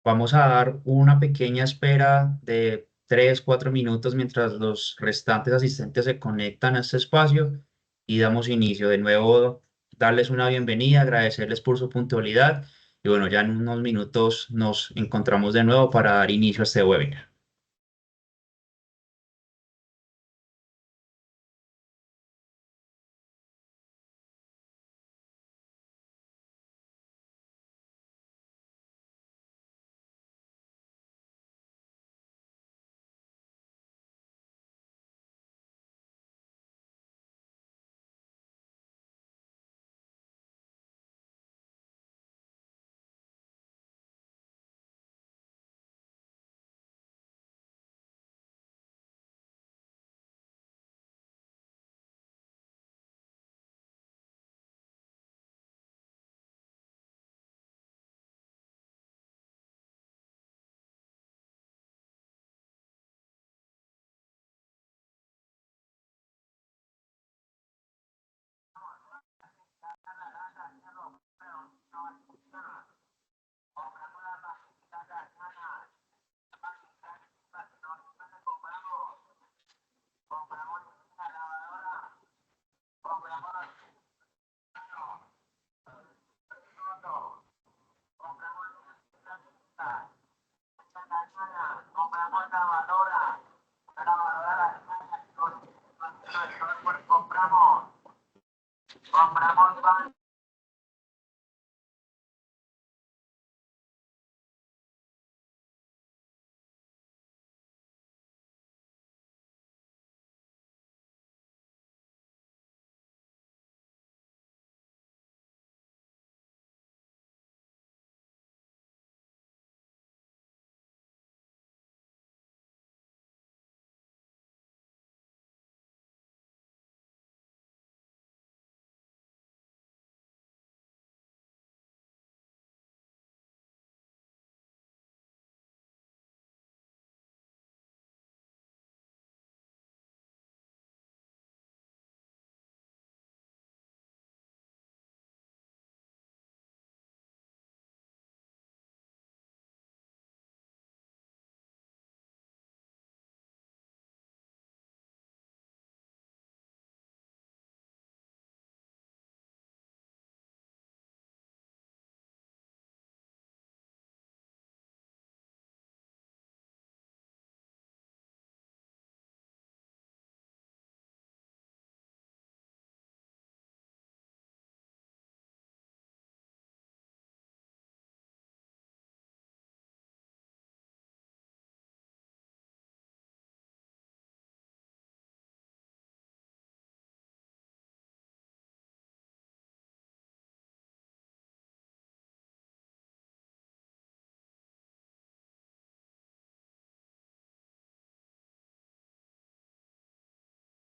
Vamos a dar una pequeña espera de 3, 4 minutos mientras los restantes asistentes se conectan a este espacio y damos inicio. De nuevo, darles una bienvenida, agradecerles por su puntualidad y bueno, ya en unos minutos nos encontramos de nuevo para dar inicio a este webinar.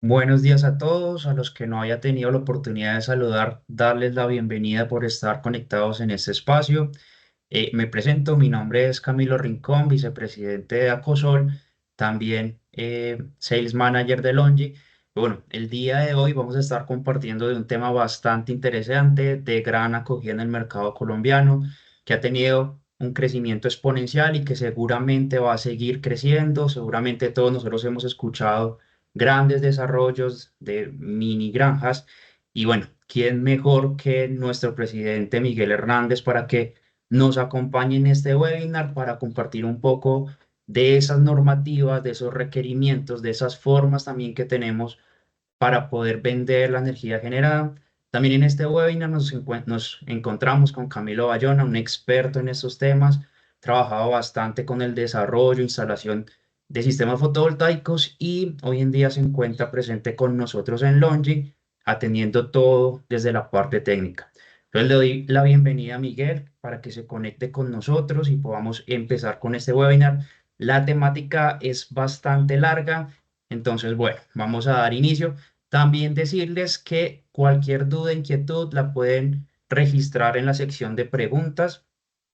Buenos días a todos, a los que no haya tenido la oportunidad de saludar, darles la bienvenida por estar conectados en este espacio. Me presento, mi nombre es Camilo Rincón, vicepresidente de Acosol, también Sales Manager de Longi. Bueno, el día de hoy vamos a estar compartiendo de un tema bastante interesante, de gran acogida en el mercado colombiano, que ha tenido un crecimiento exponencial y que seguramente va a seguir creciendo. Seguramente todos nosotros hemos escuchado grandes desarrollos de mini granjas y bueno, ¿quién mejor que nuestro presidente Miguel Hernández para que nos acompañe en este webinar para compartir un poco de esas normativas, de esos requerimientos, de esas formas también que tenemos para poder vender la energía generada? También en este webinar nos encontramos con Camilo Bayona, un experto en estos temas, trabajado bastante con el desarrollo, instalación de sistemas fotovoltaicos y hoy en día se encuentra presente con nosotros en Longi, atendiendo todo desde la parte técnica. Entonces le doy la bienvenida a Miguel para que se conecte con nosotros y podamos empezar con este webinar. La temática es bastante larga, entonces bueno, vamos a dar inicio. También decirles que cualquier duda, inquietud la pueden registrar en la sección de preguntas.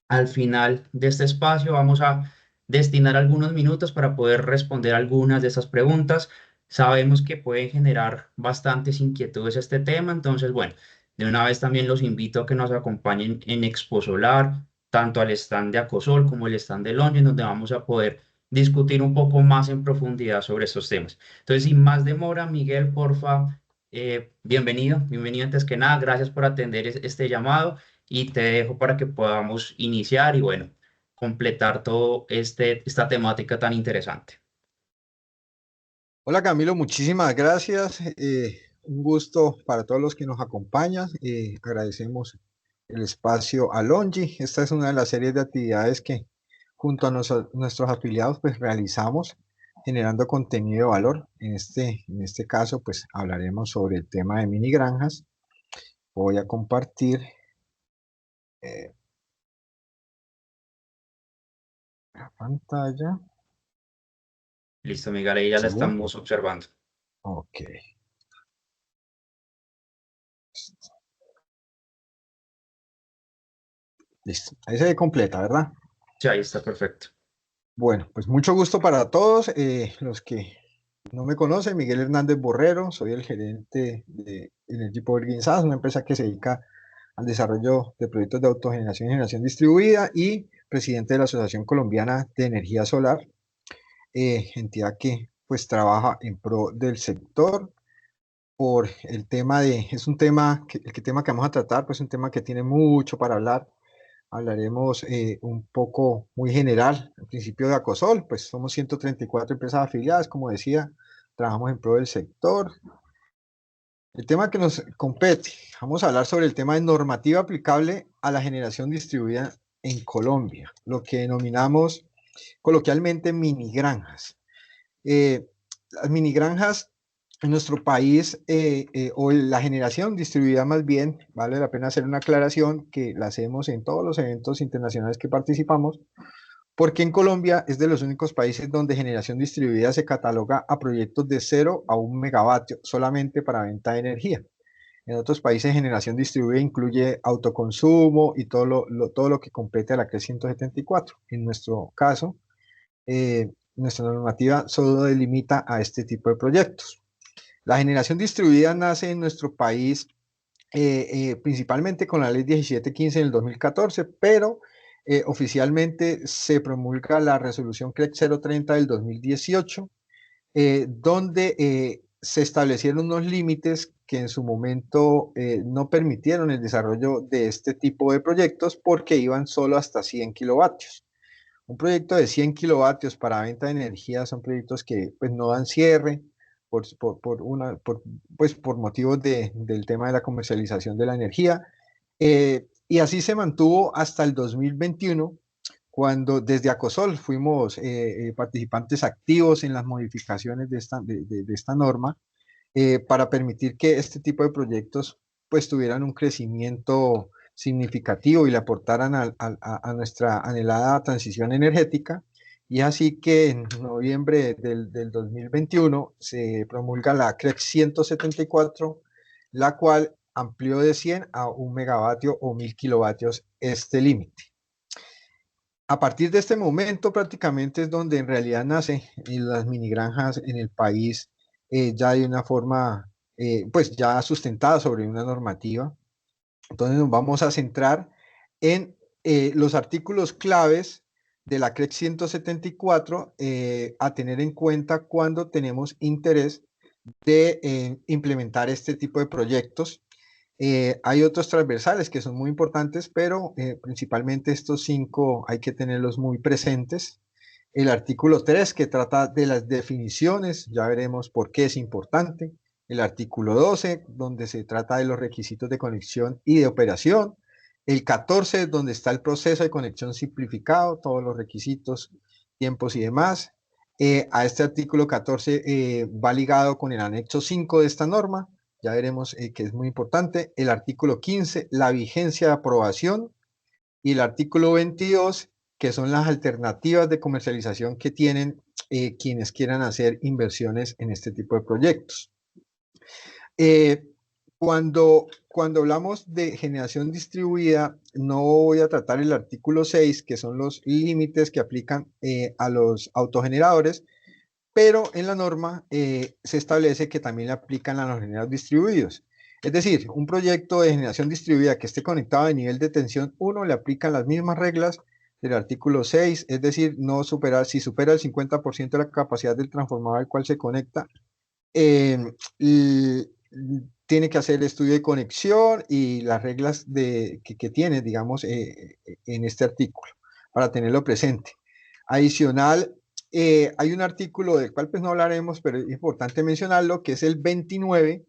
Al final de este espacio vamos a destinar algunos minutos para poder responder algunas de esas preguntas. Sabemos que puede generar bastantes inquietudes este tema, entonces bueno, de una vez también los invito a que nos acompañen en Expo Solar. tanto al stand de Acosol como el stand de Longe, en donde vamos a poder discutir un poco más en profundidad sobre estos temas. Entonces, sin más demora, Miguel, porfa, bienvenido antes que nada, gracias por atender este llamado y te dejo para que podamos iniciar y bueno, completar todo esta temática tan interesante. Hola Camilo, muchísimas gracias. Un gusto para todos los que nos acompañan. Agradecemos el espacio a Longi. Esta es una de las series de actividades que junto a nuestros afiliados pues realizamos generando contenido de valor. En este caso pues hablaremos sobre el tema de mini granjas. Voy a compartir eh, la pantalla. Listo, Miguel, ahí ya la ¿Sí? estamos observando. Ok. Listo. Ahí se ve completa, ¿verdad? Sí, ahí está perfecto. Bueno, pues mucho gusto para todos. Los que no me conocen, Miguel Hernández Borrero, soy el gerente de Energy Power Guinzás, una empresa que se dedica al desarrollo de proyectos de autogeneración y generación distribuida y presidente de la Asociación Colombiana de Energía Solar, entidad que pues trabaja en pro del sector por el tema es un tema, el tema que vamos a tratar, pues un tema que tiene mucho para hablar. Hablaremos un poco muy general, al principio de Acosol, pues somos 134 empresas afiliadas, como decía, trabajamos en pro del sector. El tema que nos compete, vamos a hablar sobre el tema de normativa aplicable a la generación distribuida en Colombia, lo que denominamos coloquialmente mini granjas. Las mini granjas en nuestro país, o la generación distribuida más bien, vale la pena hacer una aclaración que la hacemos en todos los eventos internacionales que participamos, porque en Colombia es de los únicos países donde generación distribuida se cataloga a proyectos de 0 a 1 megavatio solamente para venta de energía. En otros países, generación distribuida incluye autoconsumo y todo lo que compete a la CRE 174. En nuestro caso, nuestra normativa solo delimita a este tipo de proyectos. La generación distribuida nace en nuestro país principalmente con la ley 1715 en el 2014, pero oficialmente se promulga la resolución CREC 030 del 2018, donde se establecieron unos límites que en su momento no permitieron el desarrollo de este tipo de proyectos porque iban solo hasta 100 kilovatios. Un proyecto de 100 kilovatios para venta de energía son proyectos que pues, no dan cierre por motivos del tema de la comercialización de la energía. Y así se mantuvo hasta el 2021, cuando desde Acosol fuimos participantes activos en las modificaciones de esta norma, para permitir que este tipo de proyectos pues tuvieran un crecimiento significativo y le aportaran a nuestra anhelada transición energética. Y así que en noviembre del 2021 se promulga la CREC 174, la cual amplió de 100 a 1 megavatio o 1000 kilovatios este límite. A partir de este momento prácticamente es donde en realidad nace las mini granjas en el país, ya de una forma pues ya sustentada sobre una normativa. Entonces nos vamos a centrar en los artículos claves de la CREC 174, a tener en cuenta cuando tenemos interés de implementar este tipo de proyectos. Hay otros transversales que son muy importantes, pero principalmente estos 5 hay que tenerlos muy presentes. El artículo 3 que trata de las definiciones, ya veremos por qué es importante. El artículo 12, donde se trata de los requisitos de conexión y de operación. El 14, donde está el proceso de conexión simplificado, todos los requisitos, tiempos y demás. A este artículo 14 va ligado con el anexo 5 de esta norma, ya veremos que es muy importante. El artículo 15, la vigencia de aprobación, y el artículo 22, que son las alternativas de comercialización que tienen quienes quieran hacer inversiones en este tipo de proyectos. Eh, cuando hablamos de generación distribuida, no voy a tratar el artículo 6, que son los límites que aplican a los autogeneradores, pero en la norma se establece que también le aplican a los generadores distribuidos. Es decir, un proyecto de generación distribuida que esté conectado a nivel de tensión 1 le aplican las mismas reglas del artículo 6, es decir, no superar, si supera el 50% de la capacidad del transformador al cual se conecta, eh, tiene que hacer el estudio de conexión y las reglas que tiene, digamos, en este artículo, para tenerlo presente. Adicional, hay un artículo del cual pues no hablaremos, pero es importante mencionarlo, que es el 29,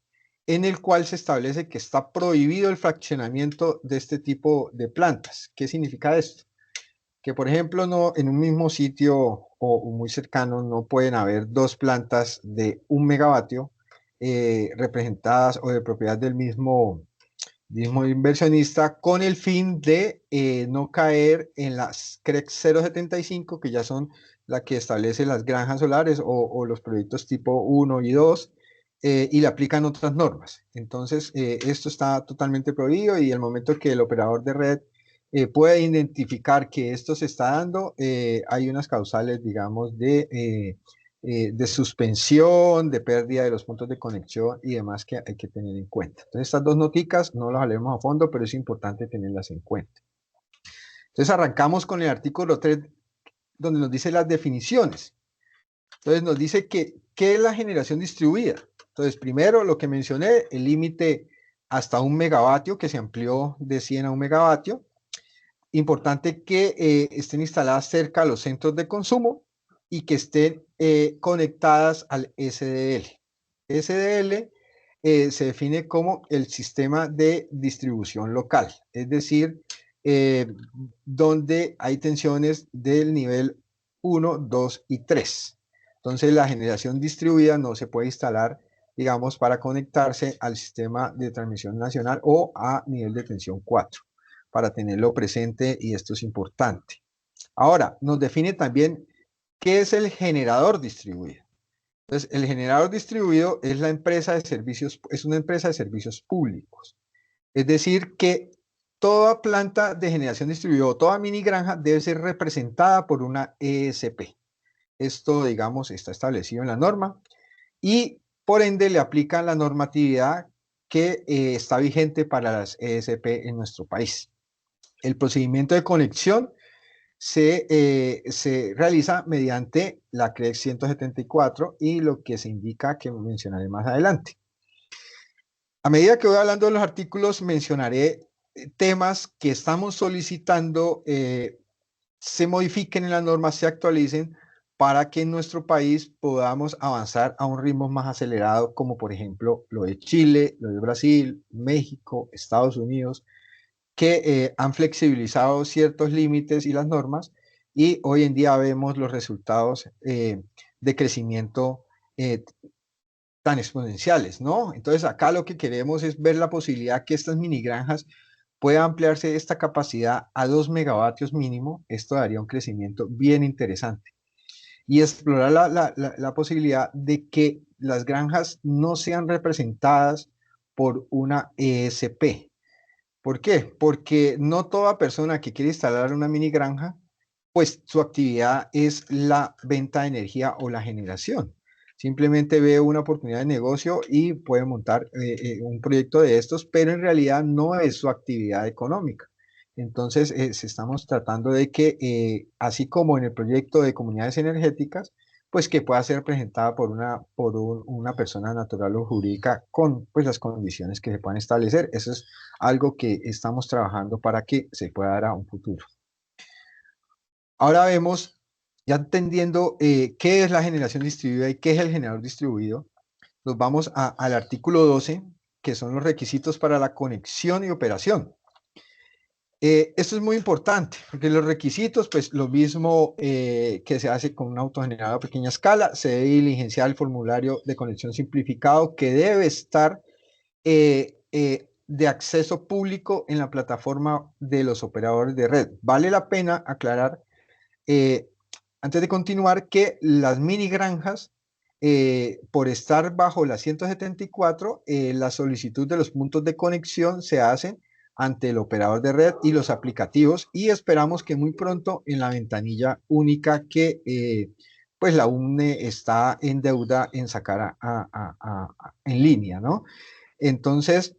en el cual se establece que está prohibido el fraccionamiento de este tipo de plantas. ¿Qué significa esto? Que, por ejemplo, no, en un mismo sitio o muy cercano no pueden haber dos plantas de 1 megavatio representadas o de propiedad del mismo inversionista con el fin de no caer en las CREC 075, que ya son la que establece las granjas solares o los proyectos tipo 1 y 2, y le aplican otras normas. Entonces, esto está totalmente prohibido y el momento que el operador de red puede identificar que esto se está dando, hay unas causales, digamos, de suspensión, de pérdida de los puntos de conexión y demás que hay que tener en cuenta. Entonces, estas dos noticas no las haremos a fondo, pero es importante tenerlas en cuenta. Entonces, arrancamos con el artículo 3, donde nos dice las definiciones. Entonces, nos dice qué es la generación distribuida. Entonces, primero, lo que mencioné, el límite hasta 1 megavatio, que se amplió de 100 a 1 megavatio. Importante que estén instaladas cerca a los centros de consumo y que estén conectadas al SDL. SDL se define como el sistema de distribución local, es decir, donde hay tensiones del nivel 1, 2 y 3. Entonces, la generación distribuida no se puede instalar, digamos, para conectarse al sistema de transmisión nacional o a nivel de tensión 4, para tenerlo presente, y esto es importante. Ahora, nos define también qué es el generador distribuido. Entonces, el generador distribuido es la empresa de servicios, es una empresa de servicios públicos. Es decir, que toda planta de generación distribuida o toda mini granja debe ser representada por una ESP. Esto, digamos, está establecido en la norma y por ende le aplican la normatividad que está vigente para las ESP en nuestro país. El procedimiento de conexión se realiza mediante la CREC 174 y lo que se indica que mencionaré más adelante. A medida que voy hablando de los artículos, mencionaré temas que estamos solicitando se modifiquen en las normas, se actualicen para que en nuestro país podamos avanzar a un ritmo más acelerado, como por ejemplo lo de Chile, lo de Brasil, México, Estados Unidos, que han flexibilizado ciertos límites y las normas, y hoy en día vemos los resultados de crecimiento tan exponenciales, ¿no? Entonces acá lo que queremos es ver la posibilidad que estas mini granjas pueda ampliarse esta capacidad a 2 megavatios mínimo. Esto daría un crecimiento bien interesante. Y explorar la posibilidad de que las granjas no sean representadas por una ESP. ¿Por qué? Porque no toda persona que quiere instalar una mini granja, pues su actividad es la venta de energía o la generación. Simplemente ve una oportunidad de negocio y puede montar un proyecto de estos, pero en realidad no es su actividad económica. Entonces, estamos tratando de que, así como en el proyecto de comunidades energéticas, pues que pueda ser presentada por una persona natural o jurídica con pues, las condiciones que se puedan establecer. Eso es algo que estamos trabajando para que se pueda dar a un futuro. Ahora vemos, ya entendiendo qué es la generación distribuida y qué es el generador distribuido, nos vamos al artículo 12, que son los requisitos para la conexión y operación. Esto es muy importante, porque los requisitos, pues lo mismo que se hace con un autogenerador a pequeña escala, se debe diligenciar el formulario de conexión simplificado que debe estar de acceso público en la plataforma de los operadores de red. Vale la pena aclarar, eh, antes de continuar, que las mini granjas, por estar bajo la 174, la solicitud de los puntos de conexión se hacen ante el operador de red y los aplicativos, y esperamos que muy pronto en la ventanilla única que pues la UNE está en deuda en sacar en línea, ¿no? Entonces,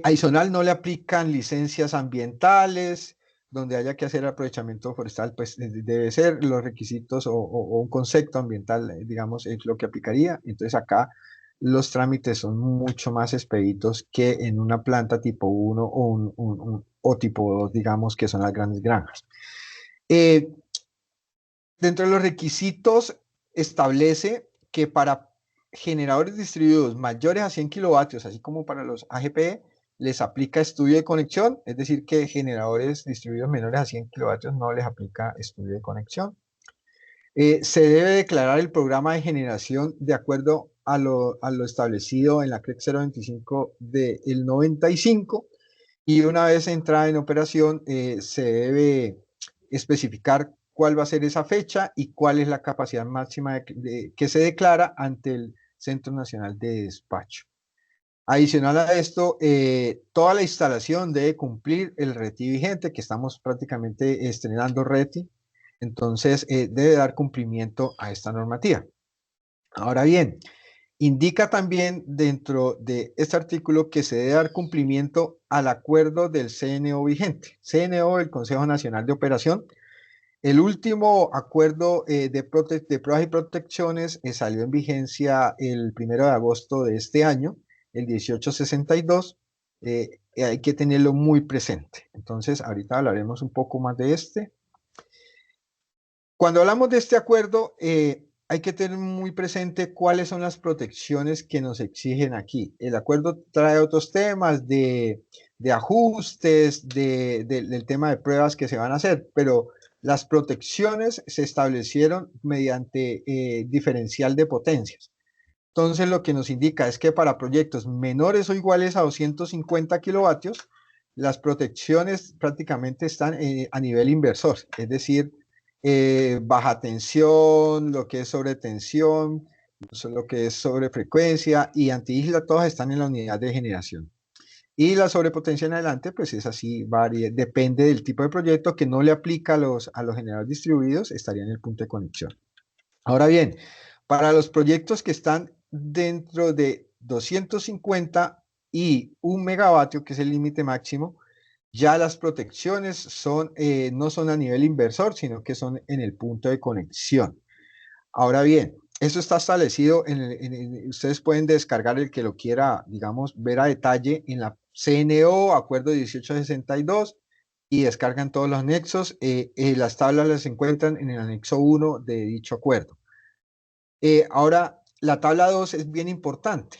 Adicional, no le aplican licencias ambientales, donde haya que hacer aprovechamiento forestal, pues debe ser los requisitos o un concepto ambiental, digamos, es lo que aplicaría. Entonces acá los trámites son mucho más expeditos que en una planta tipo uno o tipo 2, digamos, que son las grandes granjas. Eh, Dentro de los requisitos establece que para generadores distribuidos mayores a 100 kilovatios, así como para los AGPE, les aplica estudio de conexión, es decir, que generadores distribuidos menores a 100 kilovatios no les aplica estudio de conexión. Se debe declarar el programa de generación de acuerdo a lo establecido en la CREC 025 del 95 y una vez entrada en operación se debe especificar cuál va a ser esa fecha y cuál es la capacidad máxima que se declara ante el Centro Nacional de Despacho. Adicional a esto, toda la instalación debe cumplir el RETI vigente, que estamos prácticamente estrenando RETI, entonces debe dar cumplimiento a esta normativa. Ahora bien, indica también dentro de este artículo que se debe dar cumplimiento al acuerdo del CNO vigente. CNO, el Consejo Nacional de Operación. El último acuerdo de pruebas y protecciones salió en vigencia el 1 de agosto de este año, el 1862. Hay que tenerlo muy presente. Entonces, ahorita hablaremos un poco más de este. Cuando hablamos de este acuerdo, hay que tener muy presente cuáles son las protecciones que nos exigen aquí. El acuerdo trae otros temas de ajustes, del tema de pruebas que se van a hacer, pero las protecciones se establecieron mediante diferencial de potencias. Entonces, lo que nos indica es que para proyectos menores o iguales a 250 kilovatios, las protecciones prácticamente están a nivel inversor, es decir, baja tensión, lo que es sobretensión, lo que es sobrefrecuencia y antiisla, todas están en la unidad de generación. Y la sobrepotencia en adelante, pues es así, varía, depende del tipo de proyecto que no le aplica a los generadores distribuidos, estaría en el punto de conexión. Ahora bien, para los proyectos que están dentro de 250 y 1 megavatio, que es el límite máximo, ya las protecciones no son a nivel inversor, sino que son en el punto de conexión. Ahora bien, eso está establecido, ustedes pueden descargar el que lo quiera, digamos, ver a detalle en la CNO, Acuerdo 1862, y descargan todos los anexos. Las tablas las encuentran en el anexo 1 de dicho acuerdo. Ahora, la tabla 2 es bien importante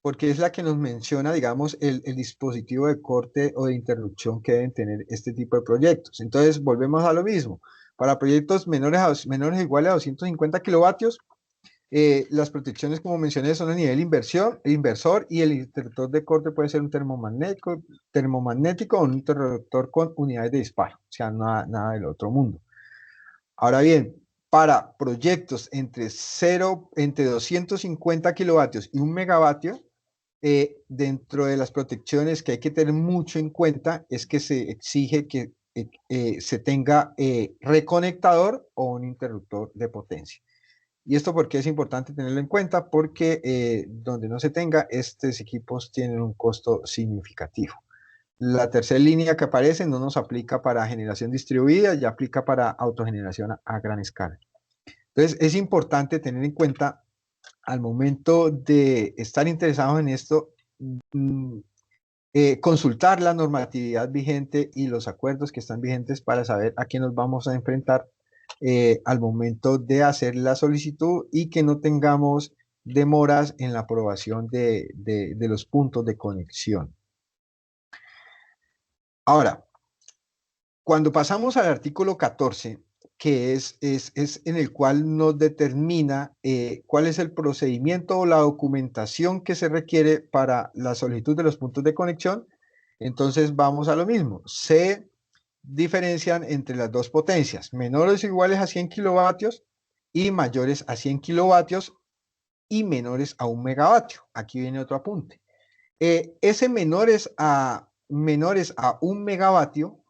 porque es la que nos menciona, digamos, el dispositivo de corte o de interrupción que deben tener este tipo de proyectos. Entonces, volvemos a lo mismo. Para proyectos menores o iguales a 250 kilovatios, las protecciones, como mencioné, son a nivel inversor y el interruptor de corte puede ser un termomagnético o un interruptor con unidades de disparo, o sea, nada del otro mundo. Ahora bien, para proyectos entre 250 kilovatios y 1 megavatio, dentro de las protecciones que hay que tener mucho en cuenta es que se exige que se tenga reconectador o un interruptor de potencia. ¿Y esto por qué es importante tenerlo en cuenta? Porque donde no se tenga, estos equipos tienen un costo significativo. La tercera línea que aparece no nos aplica para generación distribuida, ya aplica para autogeneración a gran escala. Entonces, es importante tener en cuenta al momento de estar interesados en esto, consultar la normatividad vigente y los acuerdos que están vigentes para saber a qué nos vamos a enfrentar al momento de hacer la solicitud y que no tengamos demoras en la aprobación de los puntos de conexión. Ahora, cuando pasamos al artículo 14, que es en el cual nos determina cuál es el procedimiento o la documentación que se requiere para la solicitud de los puntos de conexión, entonces vamos a lo mismo. Se diferencian entre las dos potencias, menores o iguales a 100 kilovatios y mayores a 100 kilovatios y menores a 1 megavatio. Aquí viene otro apunte. Ese menores a 1 megavatio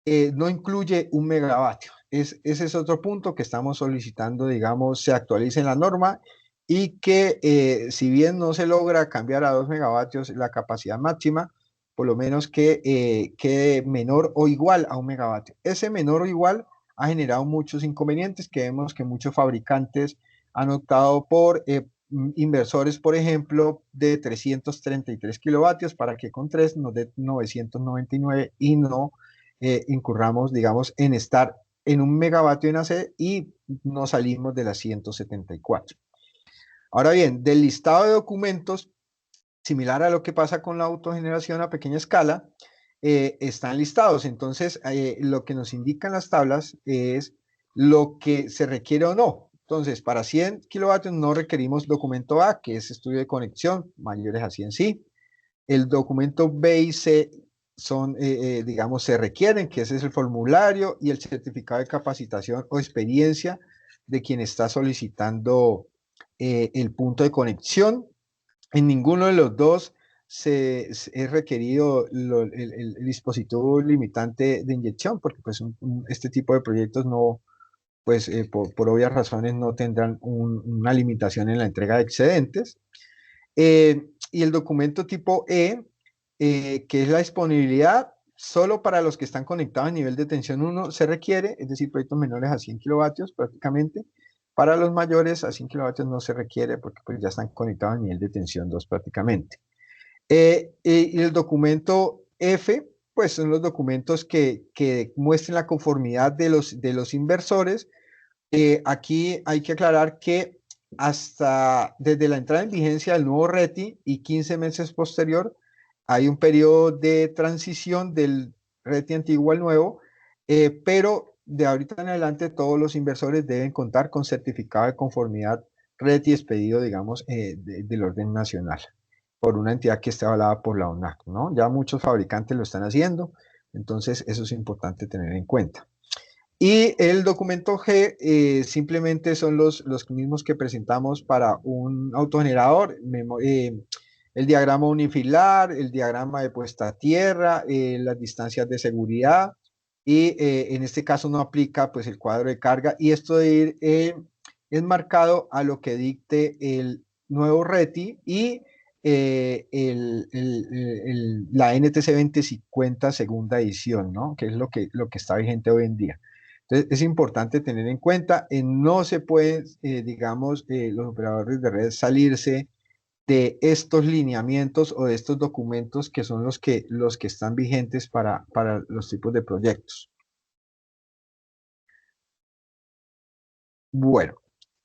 no incluye 1 megavatio. Ese es otro punto que estamos solicitando, digamos, se actualice en la norma y que si bien no se logra cambiar a 2 megavatios la capacidad máxima, por lo menos que quede menor o igual a 1 megavatio. Ese menor o igual ha generado muchos inconvenientes, que vemos que muchos fabricantes han optado por inversores, por ejemplo, de 333 kilovatios para que con 3 nos dé 999 y no incurramos, digamos, en estar en 1 megavatio en AC y no salimos de las 174. Ahora bien, del listado de documentos, similar a lo que pasa con la autogeneración a pequeña escala, están listados. Entonces, lo que nos indican las tablas es lo que se requiere o no. Entonces, para 100 kilovatios no requerimos documento A, que es estudio de conexión, mayores a 100 sí. El documento B y C son, digamos, se requieren, que ese es el formulario y el certificado de capacitación o experiencia de quien está solicitando el punto de conexión. En ninguno de los dos es requerido el dispositivo limitante de inyección, porque pues este tipo de proyectos no, pues por obvias razones no tendrán una limitación en la entrega de excedentes. Y el documento tipo E, que es la disponibilidad, solo para los que están conectados a nivel de tensión 1 se requiere, es decir, proyectos menores a 100 kilovatios prácticamente. Para los mayores a 100 kilovatios no se requiere porque pues, ya están conectados a nivel de tensión 2 prácticamente. Y el documento F, pues son los documentos que muestren la conformidad de los inversores. Aquí hay que aclarar que desde la entrada en vigencia del nuevo RETI y 15 meses posterior, hay un periodo de transición del RETI antiguo al nuevo, pero de ahorita en adelante todos los inversores deben contar con certificado de conformidad RETI expedido, digamos, del orden nacional por una entidad que esté avalada por la ONAC, ¿no? Ya muchos fabricantes lo están haciendo, entonces eso es importante tener en cuenta. Y el documento G simplemente son los mismos que presentamos para un autogenerador, el diagrama unifilar, el diagrama de puesta a tierra, las distancias de seguridad y en este caso no aplica pues el cuadro de carga y esto de ir enmarcado a lo que dicte el nuevo RETI y la NTC 2050 segunda edición, ¿no? Que es lo que está vigente hoy en día. Entonces, es importante tener en cuenta, no se puede, digamos, los operadores de red salirse de estos lineamientos o de estos documentos que son los que están vigentes para los tipos de proyectos. Bueno,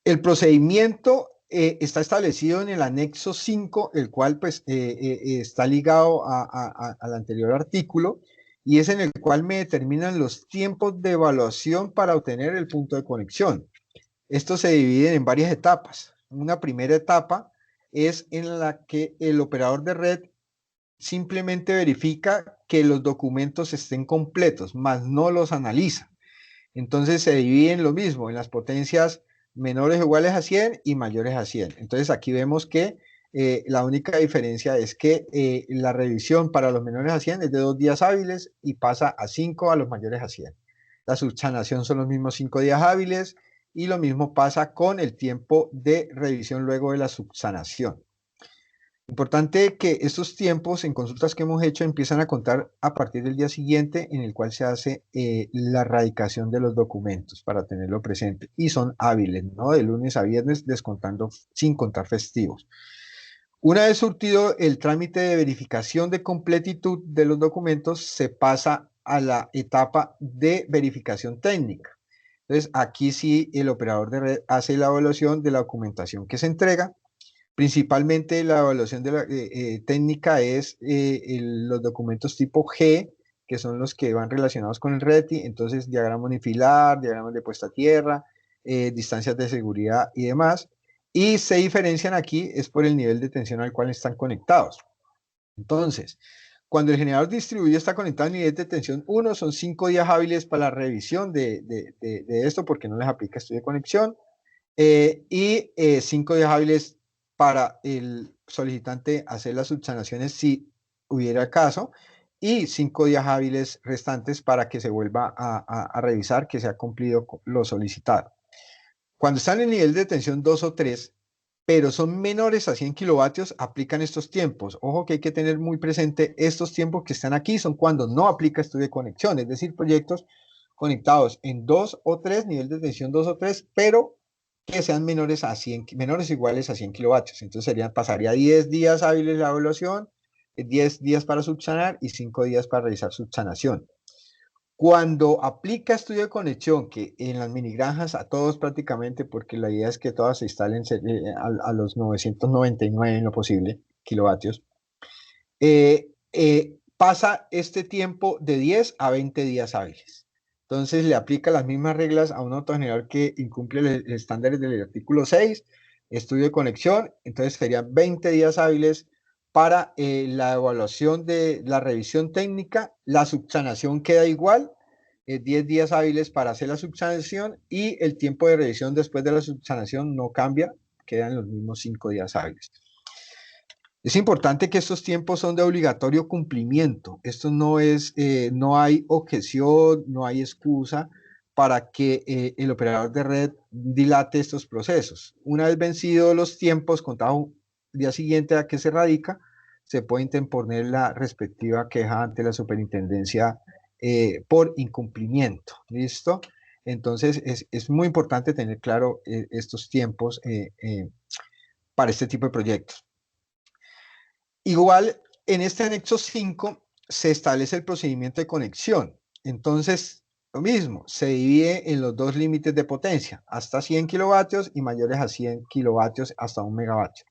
el procedimiento está establecido en el anexo 5, el cual pues está ligado al anterior artículo y es en el cual me determinan los tiempos de evaluación para obtener el punto de conexión. Esto se divide en varias etapas. Una primera etapa es en la que el operador de red simplemente verifica que los documentos estén completos, más no los analiza. Entonces se divide en lo mismo, en las potencias menores o iguales a 100 y mayores a 100. Entonces aquí vemos que la única diferencia es que la revisión para los menores a 100 es de 2 días hábiles y pasa a 5 a los mayores a 100. La subsanación son los mismos 5 días hábiles y lo mismo pasa con el tiempo de revisión luego de la subsanación. Importante que estos tiempos en consultas que hemos hecho empiezan a contar a partir del día siguiente en el cual se hace la erradicación de los documentos para tenerlo presente y son hábiles, ¿no? De lunes a viernes descontando sin contar festivos. Una vez surtido el trámite de verificación de completitud de los documentos, se pasa a la etapa de verificación técnica. Entonces, aquí sí el operador de red hace la evaluación de la documentación que se entrega. Principalmente la evaluación de la técnica es los documentos tipo G, que son los que van relacionados con el RETI, entonces diagrama unifilar, diagramas de puesta a tierra, distancias de seguridad y demás. Y se diferencian aquí es por el nivel de tensión al cual están conectados. Entonces, cuando el generador distribuido está conectado a nivel de tensión 1, son 5 días hábiles para la revisión de esto porque no les aplica estudio de conexión. Y 5 días hábiles para el solicitante hacer las subsanaciones si hubiera caso y 5 días hábiles restantes para que se vuelva a revisar que se ha cumplido lo solicitado. Cuando están en nivel de tensión 2 o 3, pero son menores a 100 kilovatios, aplican estos tiempos. Ojo que hay que tener muy presente estos tiempos que están aquí, son cuando no aplica estudio de conexión, es decir, proyectos conectados en 2 o 3, nivel de tensión 2 o 3, pero que sean menores a 100, menores o iguales a 100 kilovatios. Entonces pasaría 10 días hábiles la evaluación, 10 días para subsanar y 5 días para realizar subsanación. Cuando aplica estudio de conexión, que en las mini granjas a todos prácticamente, porque la idea es que todas se instalen a los 999 en lo posible kilovatios, pasa este tiempo de 10 a 20 días hábiles. Entonces le aplica las mismas reglas a un autogenerador que incumple los estándares del artículo 6, estudio de conexión, entonces serían 20 días hábiles para la evaluación de la revisión técnica, la subsanación queda igual, 10 días hábiles para hacer la subsanación y el tiempo de revisión después de la subsanación no cambia, quedan los mismos 5 días hábiles. Es importante que estos tiempos son de obligatorio cumplimiento. Esto no es, no hay objeción, no hay excusa para que el operador de red dilate estos procesos. Una vez vencidos los tiempos, contado el día siguiente a que se radica, se puede interponer la respectiva queja ante la superintendencia por incumplimiento. ¿Listo? Entonces es muy importante tener claro estos tiempos para este tipo de proyectos. Igual, en este anexo 5 se establece el procedimiento de conexión. Entonces, lo mismo, se divide en los dos límites de potencia, hasta 100 kilovatios y mayores a 100 kilovatios hasta 1 megavatio.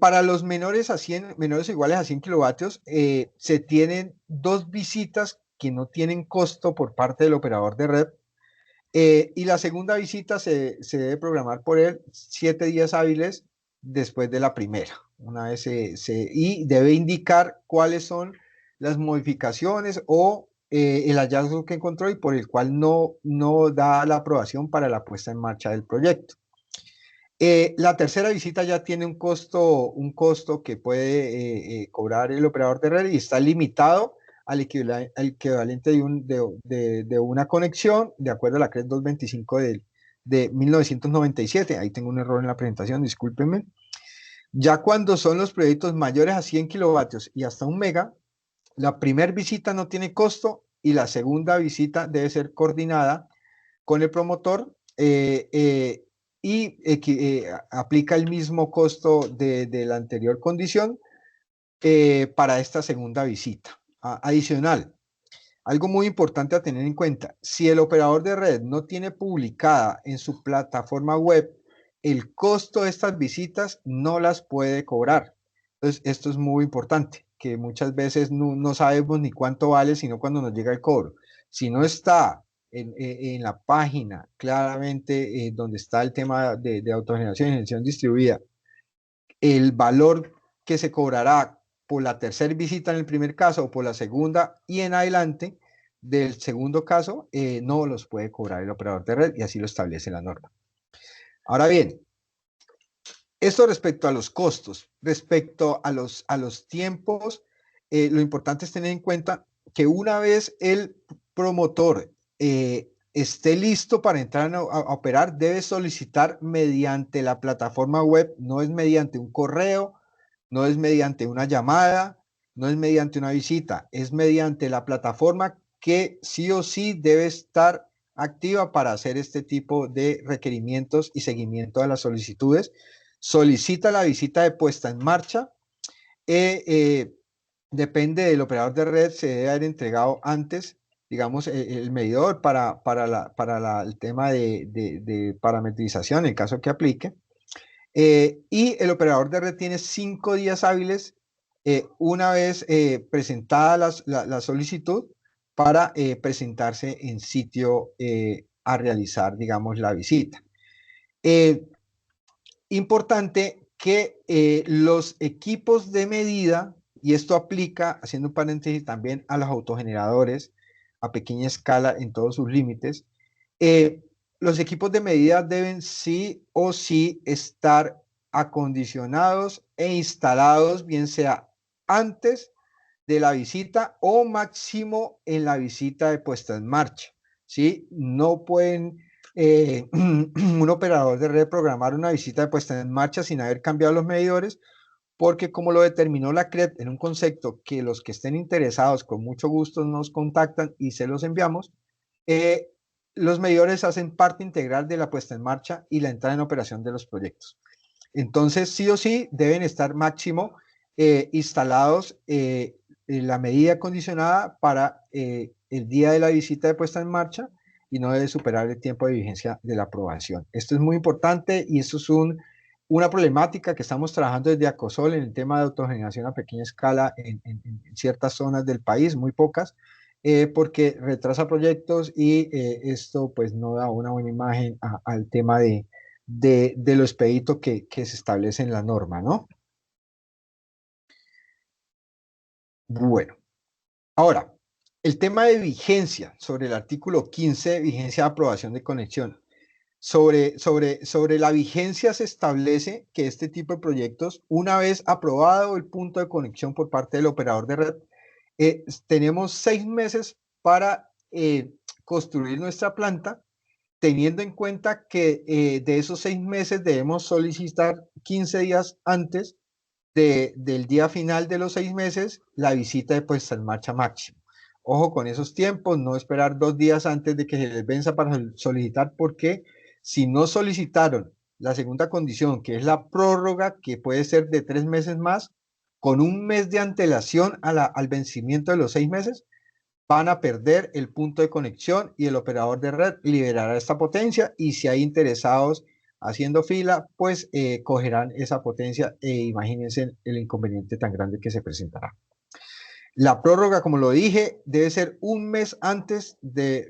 Para los menores a 100, menores o iguales a 100 kilovatios, se tienen dos visitas que no tienen costo por parte del operador de red. Y la segunda visita se debe programar por él 7 días hábiles después de la primera. Una vez y debe indicar cuáles son las modificaciones o el hallazgo que encontró y por el cual no da la aprobación para la puesta en marcha del proyecto. La tercera visita ya tiene un costo que puede cobrar el operador de red y está limitado al equivalente de una conexión, de acuerdo a la CRED 225 de 1997. Ahí tengo un error en la presentación, discúlpenme. Ya cuando son los proyectos mayores a 100 kilovatios y hasta 1 mega, la primera visita no tiene costo y la segunda visita debe ser coordinada con el promotor y aplica el mismo costo de la anterior condición para esta segunda visita. Adicional, algo muy importante a tener en cuenta, si el operador de red no tiene publicada en su plataforma web el costo de estas visitas, no las puede cobrar. Entonces, esto es muy importante, que muchas veces no sabemos ni cuánto vale, sino cuando nos llega el cobro. Si no está en la página claramente donde está el tema de autogeneración y generación distribuida, el valor que se cobrará por la tercera visita en el primer caso o por la segunda y en adelante del segundo caso, no los puede cobrar el operador de red y así lo establece la norma. Ahora bien, esto respecto a los costos, respecto a los tiempos, lo importante es tener en cuenta que una vez el promotor esté listo para entrar a operar, debe solicitar mediante la plataforma web, no es mediante un correo, no es mediante una llamada, no es mediante una visita, es mediante la plataforma que sí o sí debe estar activa para hacer este tipo de requerimientos y seguimiento de las solicitudes. Solicita la visita de puesta en marcha. Depende del operador de red, se debe haber entregado antes, digamos, el medidor para el tema de parametrización, en caso que aplique. Y el operador de red tiene 5 días hábiles una vez presentada la solicitud para presentarse en sitio a realizar, digamos, la visita. Importante que los equipos de medida, y esto aplica, haciendo un paréntesis también a los autogeneradores a pequeña escala en todos sus límites, los equipos de medida deben sí o sí estar acondicionados e instalados, bien sea antes de la visita o máximo en la visita de puesta en marcha, ¿sí? No pueden un operador de red programar una visita de puesta en marcha sin haber cambiado los medidores, porque como lo determinó la CREP en un concepto que los que estén interesados con mucho gusto nos contactan y se los enviamos, eh, los medidores hacen parte integral de la puesta en marcha y la entrada en operación de los proyectos. Entonces, sí o sí, deben estar máximo instalados en la medida acondicionada para el día de la visita de puesta en marcha y no debe superar el tiempo de vigencia de la aprobación. Esto es muy importante y esto es una problemática que estamos trabajando desde Acosol en el tema de autogeneración a pequeña escala en ciertas zonas del país, muy pocas, porque retrasa proyectos y esto pues no da una buena imagen al tema de lo expedito que se establece en la norma, ¿no? Bueno, ahora, el tema de vigencia sobre el artículo 15, vigencia de aprobación de conexión. Sobre la vigencia se establece que este tipo de proyectos, una vez aprobado el punto de conexión por parte del operador de red, tenemos 6 meses para construir nuestra planta, teniendo en cuenta que de esos 6 meses debemos solicitar 15 días antes del día final de los 6 meses la visita de puesta en marcha máximo. Ojo con esos tiempos, no esperar 2 días antes de que se les venza para solicitar, porque si no solicitaron la segunda condición, que es la prórroga, que puede ser de 3 meses más, con un mes de antelación al vencimiento de los 6 meses, van a perder el punto de conexión y el operador de red liberará esta potencia, y si hay interesados haciendo fila, pues cogerán esa potencia e imagínense el inconveniente tan grande que se presentará. La prórroga, como lo dije, debe ser un mes antes de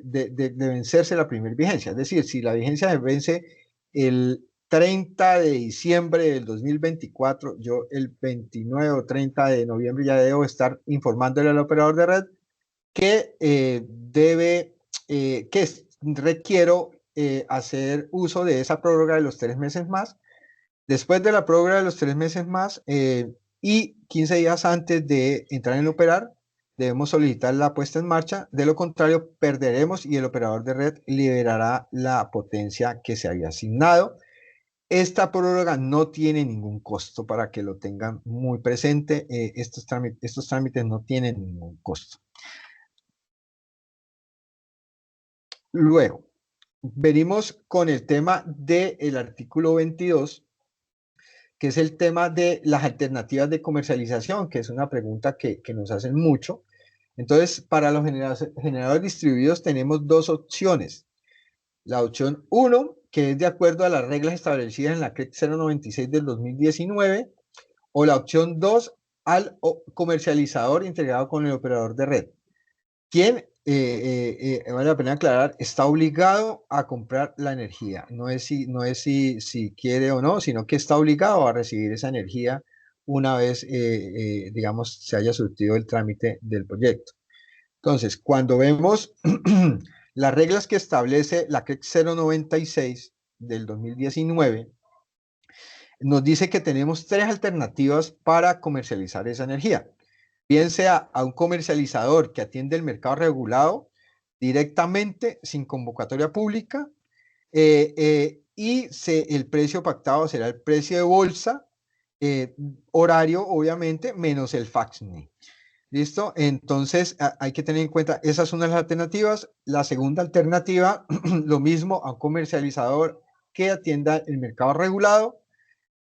vencerse la primera vigencia. Es decir, si la vigencia se vence el 30 de diciembre del 2024, yo el 29 o 30 de noviembre ya debo estar informándole al operador de red que requiero hacer uso de esa prórroga de los 3 meses más. Después de la prórroga de los 3 meses más y 15 días antes de entrar en operar, debemos solicitar la puesta en marcha. De lo contrario, perderemos y el operador de red liberará la potencia que se había asignado. Esta prórroga no tiene ningún costo, para que lo tengan muy presente. Estos trámites no tienen ningún costo. Luego, venimos con el tema del artículo 22, que es el tema de las alternativas de comercialización, que es una pregunta que nos hacen mucho. Entonces, para los generadores distribuidos tenemos dos opciones. La opción 1, que es de acuerdo a las reglas establecidas en la CREC 096 del 2019, o la opción 2, al comercializador integrado con el operador de red, quien, vale la pena aclarar, está obligado a comprar la energía. No es si quiere o no, sino que está obligado a recibir esa energía una vez, digamos, se haya surtido el trámite del proyecto. Entonces, cuando vemos las reglas que establece la CREC 096 del 2019, nos dice que tenemos 3 alternativas para comercializar esa energía. Bien sea a un comercializador que atiende el mercado regulado directamente, sin convocatoria pública, y el precio pactado será el precio de bolsa, horario obviamente, menos el FACSNI. ¿Listo? Entonces hay que tener en cuenta, esa es una de las alternativas. La segunda alternativa, lo mismo, a un comercializador que atienda el mercado regulado,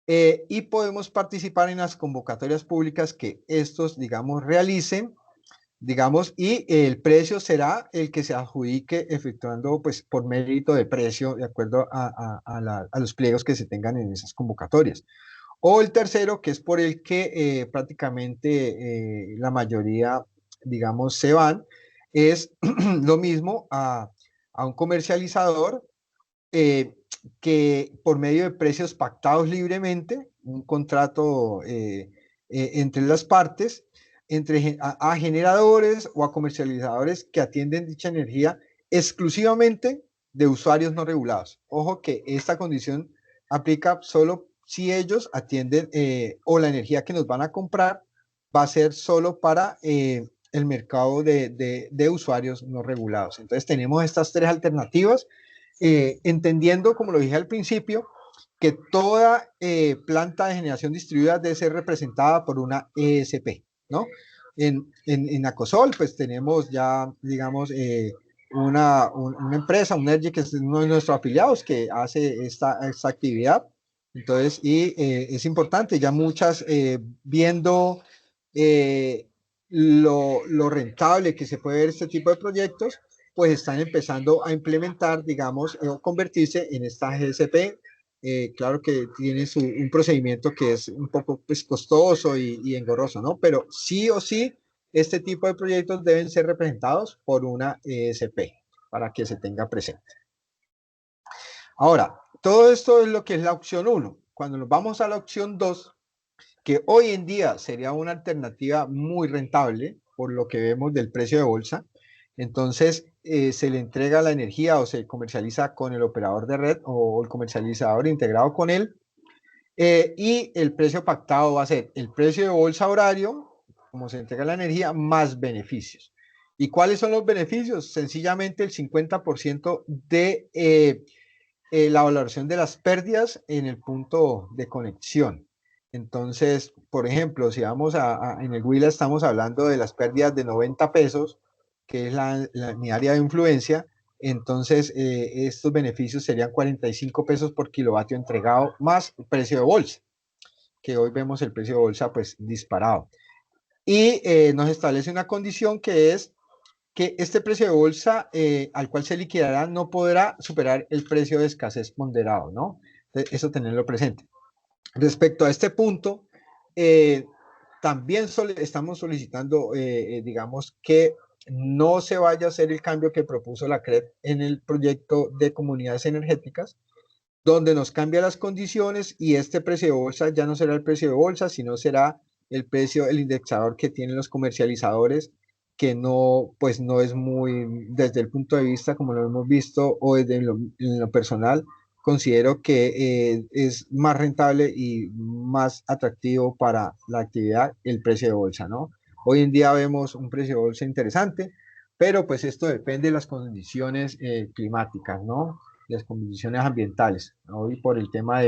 y podemos participar en las convocatorias públicas que estos, digamos, realicen, digamos, y el precio será el que se adjudique efectuando, pues, por mérito de precio, de acuerdo a los pliegos que se tengan en esas convocatorias. O el tercero, que es por el que prácticamente la mayoría, digamos, se van, es lo mismo a un comercializador que por medio de precios pactados libremente, un contrato entre las partes, a generadores o a comercializadores que atienden dicha energía exclusivamente de usuarios no regulados. Ojo que esta condición aplica solo si ellos atienden o la energía que nos van a comprar va a ser solo para el mercado de usuarios no regulados. Entonces tenemos estas 3 alternativas entendiendo, como lo dije al principio, que toda planta de generación distribuida debe ser representada por una ESP, ¿no? En Acosol, pues tenemos ya, digamos, una empresa, un Energy, que es uno de nuestros afiliados, que hace esta actividad. Entonces, es importante, ya muchas, viendo lo rentable que se puede ver este tipo de proyectos, pues están empezando a implementar, digamos, o convertirse en esta GSP. Claro que tiene un procedimiento que es un poco pues, costoso y engorroso, ¿no? Pero sí o sí, este tipo de proyectos deben ser representados por una ESP para que se tenga presente. Ahora, todo esto es lo que es la opción 1. Cuando nos vamos a la opción 2, que hoy en día sería una alternativa muy rentable por lo que vemos del precio de bolsa, entonces se le entrega la energía o se comercializa con el operador de red o el comercializador integrado con él, y el precio pactado va a ser el precio de bolsa horario, como se entrega la energía, más beneficios. ¿Y cuáles son los beneficios? Sencillamente el 50% de la valoración de las pérdidas en el punto de conexión. Entonces, por ejemplo, si vamos en el Huila estamos hablando de las pérdidas de 90 pesos, que es mi área de influencia. Entonces, estos beneficios serían 45 pesos por kilovatio entregado más el precio de bolsa, que hoy vemos el precio de bolsa pues disparado. Y nos establece una condición que es que este precio de bolsa al cual se liquidará no podrá superar el precio de escasez ponderado, ¿no? Eso tenerlo presente. Respecto a este punto, también estamos solicitando, digamos, que no se vaya a hacer el cambio que propuso la CREP en el proyecto de comunidades energéticas, donde nos cambia las condiciones y este precio de bolsa ya no será el precio de bolsa, sino será el precio, el indexador que tienen los comercializadores, que no, pues no es muy, desde el punto de vista, como lo hemos visto, o desde en lo personal, considero que es más rentable y más atractivo para la actividad el precio de bolsa, ¿no? Hoy en día vemos un precio de bolsa interesante, pero pues esto depende de las condiciones climáticas, ¿no? Las condiciones ambientales. Hoy por el tema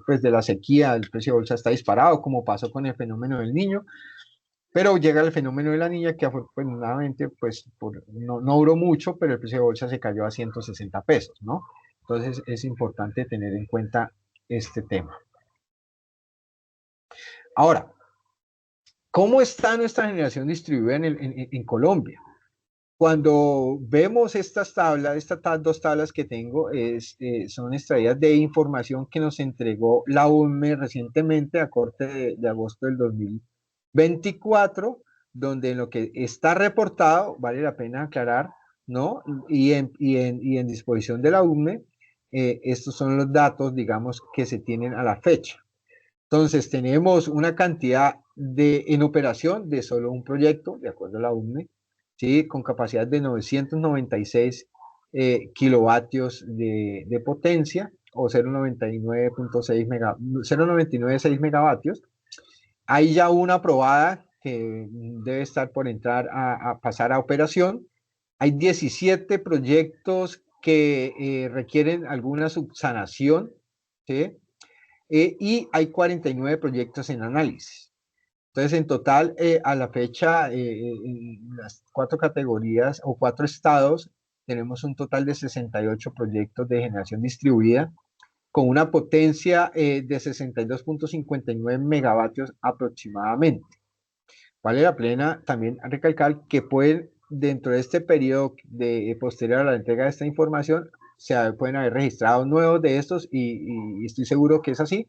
pues de la sequía, el precio de bolsa está disparado, como pasó con el fenómeno del niño, pero llega el fenómeno de la niña que afortunadamente pues no duró mucho, pero el precio de bolsa se cayó a 160 pesos, ¿no? Entonces es importante tener en cuenta este tema. Ahora, ¿cómo está nuestra generación distribuida en Colombia? Cuando vemos estas tablas, estas dos tablas que tengo, son extraídas de información que nos entregó la UNME recientemente a corte de agosto del 2024, donde en lo que está reportado, vale la pena aclarar, ¿no? Y en disposición de la UNME, estos son los datos, digamos, que se tienen a la fecha. Entonces, tenemos una cantidad en operación de solo un proyecto, de acuerdo a la UNME, ¿sí? Con capacidad de 996 kilovatios de potencia o 0,996 megavatios. Hay ya una aprobada que debe estar por entrar a pasar a operación. Hay 17 proyectos que requieren alguna subsanación, ¿sí? Y hay 49 proyectos en análisis. Entonces, en total, a la fecha, en las 4 categorías o 4 estados, tenemos un total de 68 proyectos de generación distribuida con una potencia de 62,59 megavatios aproximadamente. Vale la pena también recalcar que pueden, dentro de este periodo posterior a la entrega de esta información, pueden haber registrado nuevos de estos y estoy seguro que es así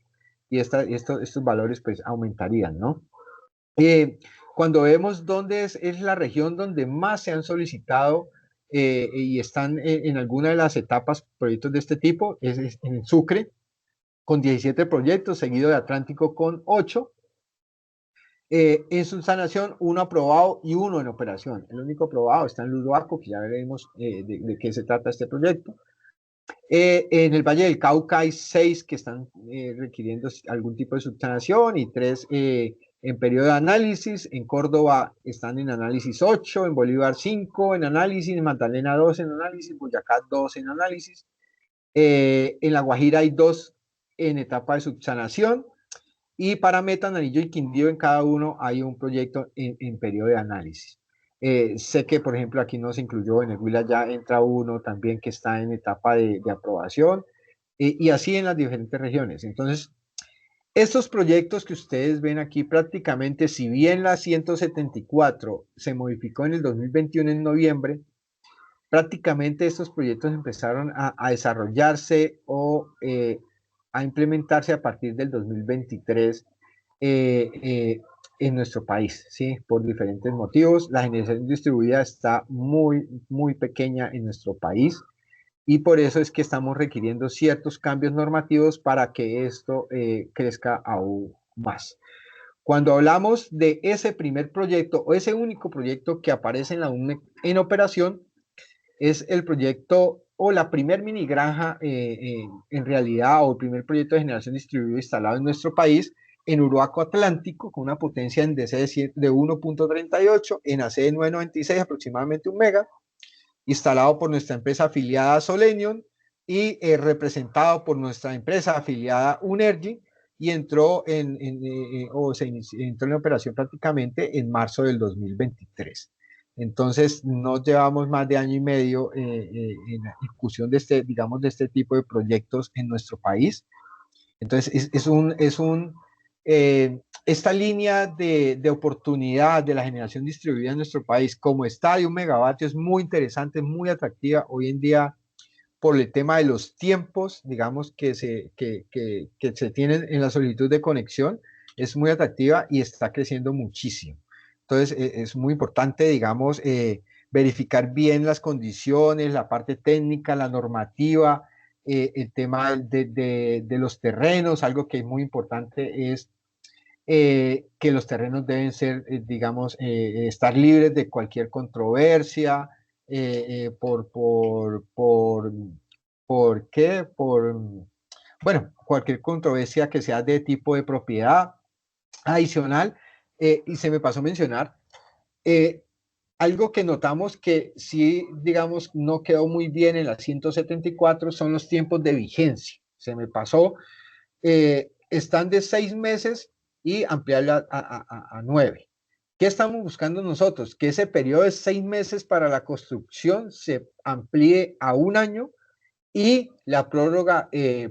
y estos valores pues aumentarían, ¿no? Cuando vemos dónde es la región donde más se han solicitado y están en alguna de las etapas proyectos de este tipo, es en Sucre, con 17 proyectos, seguido de Atlántico con 8. En subsanación, uno aprobado y uno en operación. El único aprobado está en Ludoaco, que ya veremos de qué se trata este proyecto. En el Valle del Cauca hay 6 que están requiriendo algún tipo de subsanación y 3 en periodo de análisis, en Córdoba están en análisis 8, en Bolívar 5 en análisis, en Magdalena 2 en análisis, Boyacá 2 en análisis, en La Guajira hay 2 en etapa de subsanación, y para Meta, Nariño y Quindío en cada uno hay un proyecto en periodo de análisis. Sé que, por ejemplo, aquí no se incluyó, en el Huila ya entra uno también que está en etapa de aprobación, y así en las diferentes regiones. Entonces, estos proyectos que ustedes ven aquí prácticamente, si bien la 174 se modificó en el 2021 en noviembre, prácticamente estos proyectos empezaron a desarrollarse o a implementarse a partir del 2023 eh, eh, en nuestro país, ¿sí? Por diferentes motivos. La generación distribuida está muy, muy pequeña en nuestro país y por eso es que estamos requiriendo ciertos cambios normativos para que esto crezca aún más. Cuando hablamos de ese primer proyecto o ese único proyecto que aparece en la UNEC en operación, es el proyecto o la primer mini granja en realidad o el primer proyecto de generación distribuida instalado en nuestro país en Uruaco Atlántico con una potencia en DC de 1.38, en AC de 996 aproximadamente 1 mega, instalado por nuestra empresa afiliada Solenion y representado por nuestra empresa afiliada Unergy, y entró entró en operación prácticamente en marzo del 2023. Entonces, no llevamos más de año y medio en la ejecución de este, digamos, de este tipo de proyectos en nuestro país. Entonces, esta línea de oportunidad de la generación distribuida en nuestro país, como está de 1 megavatio, es muy interesante, muy atractiva hoy en día por el tema de los tiempos, digamos, que se tienen en la solicitud de conexión, es muy atractiva y está creciendo muchísimo. Entonces, es muy importante, digamos, verificar bien las condiciones, la parte técnica, la normativa, el tema de los terrenos. Algo que es muy importante es que los terrenos deben ser, digamos, estar libres de cualquier controversia, ¿por qué? Bueno, cualquier controversia que sea de tipo de propiedad adicional. Y se me pasó a mencionar, eh, algo que notamos que sí, digamos, no quedó muy bien en la 174 son los tiempos de vigencia. Se me pasó, están de 6 meses y ampliarla a 9. ¿Qué estamos buscando nosotros? Que ese periodo de 6 meses para la construcción se amplíe a 1 año y la prórroga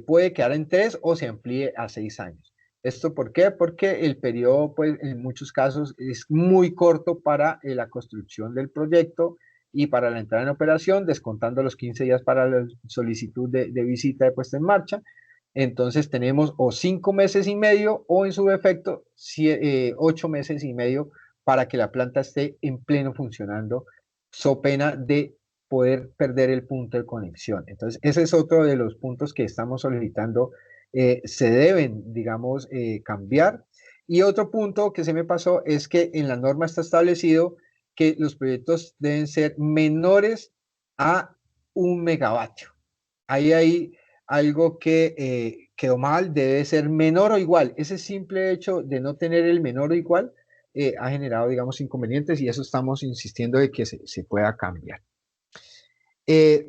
puede quedar en 3 o se amplíe a 6 años. ¿Esto por qué? Porque el periodo, pues, en muchos casos es muy corto para la construcción del proyecto y para la entrada en operación, descontando los 15 días para la solicitud de visita de puesta en marcha. Entonces tenemos o 5 meses y medio o en su defecto 8 meses y medio para que la planta esté en pleno funcionando, so pena de poder perder el punto de conexión. Entonces, ese es otro de los puntos que estamos solicitando, se deben, digamos, cambiar. Y otro punto que se me pasó es que en la norma está establecido que los proyectos deben ser menores a 1 megavatio. Ahí hay algo que quedó mal, debe ser menor o igual. Ese simple hecho de no tener el menor o igual ha generado, digamos, inconvenientes, y eso estamos insistiendo de que se pueda cambiar.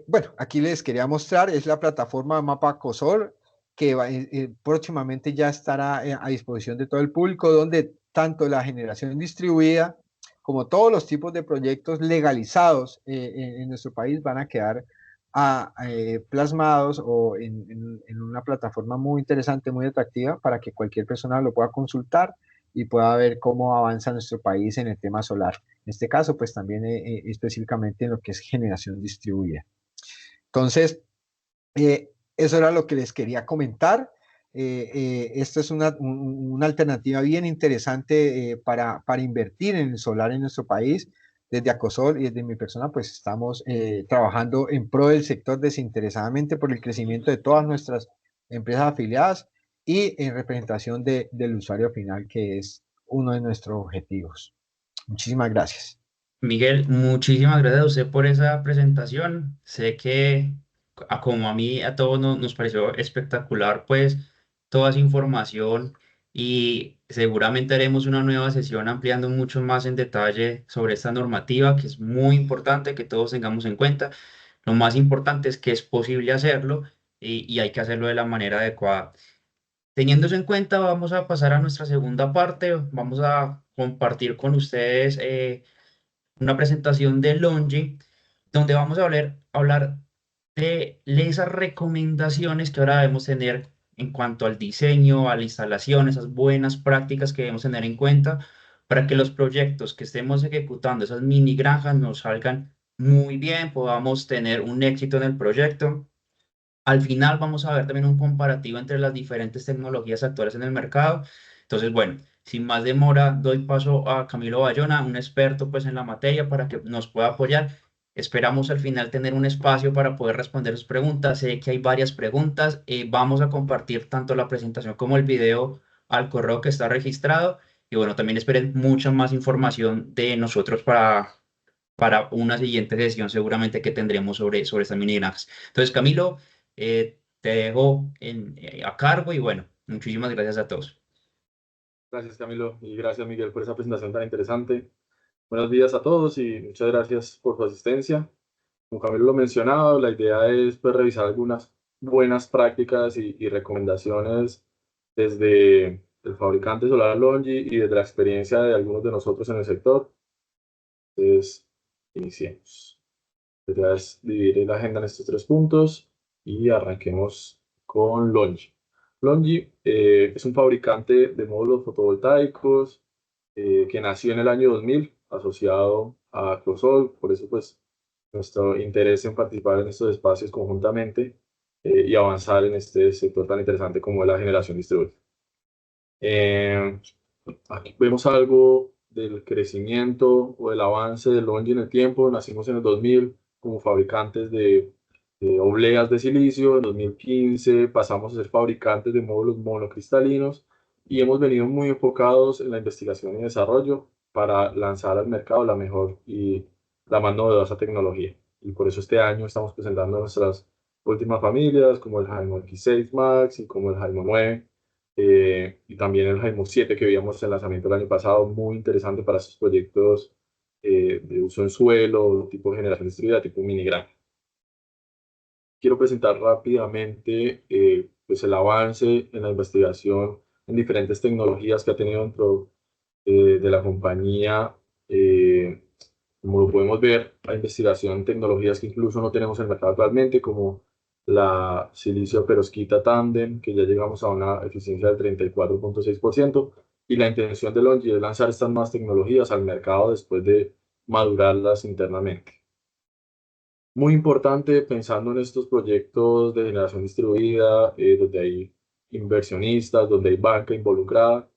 Bueno, aquí les quería mostrar, es la plataforma Mapa COSOL, que próximamente ya estará a disposición de todo el público, donde tanto la generación distribuida como todos los tipos de proyectos legalizados en nuestro país van a quedar plasmados o en una plataforma muy interesante, muy atractiva, para que cualquier persona lo pueda consultar y pueda ver cómo avanza nuestro país en el tema solar. En este caso, pues también específicamente en lo que es generación distribuida. Entonces, eso era lo que les quería comentar. Esto es una alternativa bien interesante para invertir en el solar en nuestro país. Desde Acosol y desde mi persona, pues estamos trabajando en pro del sector desinteresadamente por el crecimiento de todas nuestras empresas afiliadas y en representación del usuario final, que es uno de nuestros objetivos. Muchísimas gracias. Miguel, muchísimas gracias a usted por esa presentación. Sé que como a mí, a todos nos pareció espectacular, pues, toda esa información y seguramente haremos una nueva sesión ampliando mucho más en detalle sobre esta normativa, que es muy importante que todos tengamos en cuenta. Lo más importante es que es posible hacerlo y hay que hacerlo de la manera adecuada. Teniendo eso en cuenta, vamos a pasar a nuestra segunda parte. Vamos a compartir con ustedes una presentación de Longi, donde vamos a hablar de esas recomendaciones que ahora debemos tener en cuanto al diseño, a la instalación, esas buenas prácticas que debemos tener en cuenta para que los proyectos que estemos ejecutando, esas mini granjas, nos salgan muy bien, podamos tener un éxito en el proyecto. Al final vamos a ver también un comparativo entre las diferentes tecnologías actuales en el mercado. Entonces, bueno, sin más demora, doy paso a Camilo Bayona, un experto pues en la materia, para que nos pueda apoyar. Esperamos al final tener un espacio para poder responder sus preguntas. Sé que hay varias preguntas. Vamos a compartir tanto la presentación como el video al correo que está registrado. Y bueno, también esperen mucha más información de nosotros para una siguiente sesión seguramente que tendremos sobre estas mini granjas. Entonces, Camilo, te dejo a cargo y bueno, muchísimas gracias a todos. Gracias, Camilo, y gracias, Miguel, por esa presentación tan interesante. Buenos días a todos y muchas gracias por su asistencia. Como Camilo lo mencionaba, la idea es pues, revisar algunas buenas prácticas y recomendaciones desde el fabricante Solar Longi y desde la experiencia de algunos de nosotros en el sector. Entonces, iniciemos. La idea es dividir la agenda en estos tres puntos y arranquemos con Longi. Longi es un fabricante de módulos fotovoltaicos que nació en el año 2000, asociado a Crosol, por eso pues nuestro interés en participar en estos espacios conjuntamente y avanzar en este sector tan interesante como es la generación distribuida. Eh, Aquí vemos algo del crecimiento o del avance de Longi en el tiempo. Nacimos en el 2000 como fabricantes de obleas de silicio. En 2015 pasamos a ser fabricantes de módulos monocristalinos y hemos venido muy enfocados en la investigación y desarrollo para lanzar al mercado la mejor y la más novedosa tecnología. Y por eso este año estamos presentando nuestras últimas familias como el Hymo X6 Max y como el Hymo 9 y también el Hymo 7 que vimos en el lanzamiento el año pasado, muy interesante para estos proyectos de uso en suelo, tipo generación distribuida, tipo mini granja. Quiero presentar rápidamente pues el avance en la investigación en diferentes tecnologías que ha tenido dentro de la compañía. Como lo podemos ver, hay investigación en tecnologías que incluso no tenemos en el mercado actualmente, como la silicio perovskita tandem, que ya llegamos a una eficiencia del 34,6%, y la intención de Longi es lanzar estas nuevas tecnologías al mercado después de madurarlas internamente. Muy importante pensando en estos proyectos de generación distribuida, donde hay inversionistas, donde hay banca involucrada,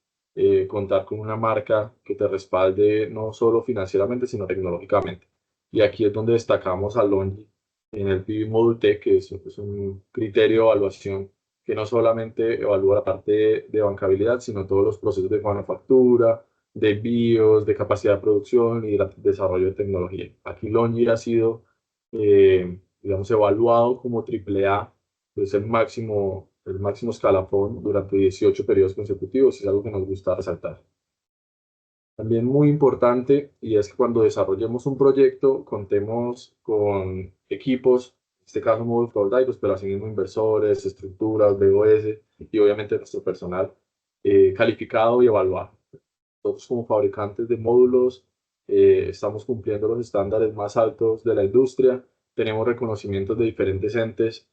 contar con una marca que te respalde no solo financieramente, sino tecnológicamente. Y aquí es donde destacamos a Longi en el PV Module Tech, que es un criterio de evaluación que no solamente evalúa la parte de bancabilidad, sino todos los procesos de manufactura, de BIOS, de capacidad de producción y de desarrollo de tecnología. Aquí Longi ha sido digamos, evaluado como AAA, es el máximo escalafón durante 18 periodos consecutivos, y es algo que nos gusta resaltar. También muy importante, y es que cuando desarrollemos un proyecto, contemos con equipos, en este caso módulos fotovoltaicos, pero asimismo inversores, estructuras, BOS y obviamente nuestro personal calificado y evaluado. Nosotros como fabricantes de módulos estamos cumpliendo los estándares más altos de la industria, tenemos reconocimientos de diferentes entes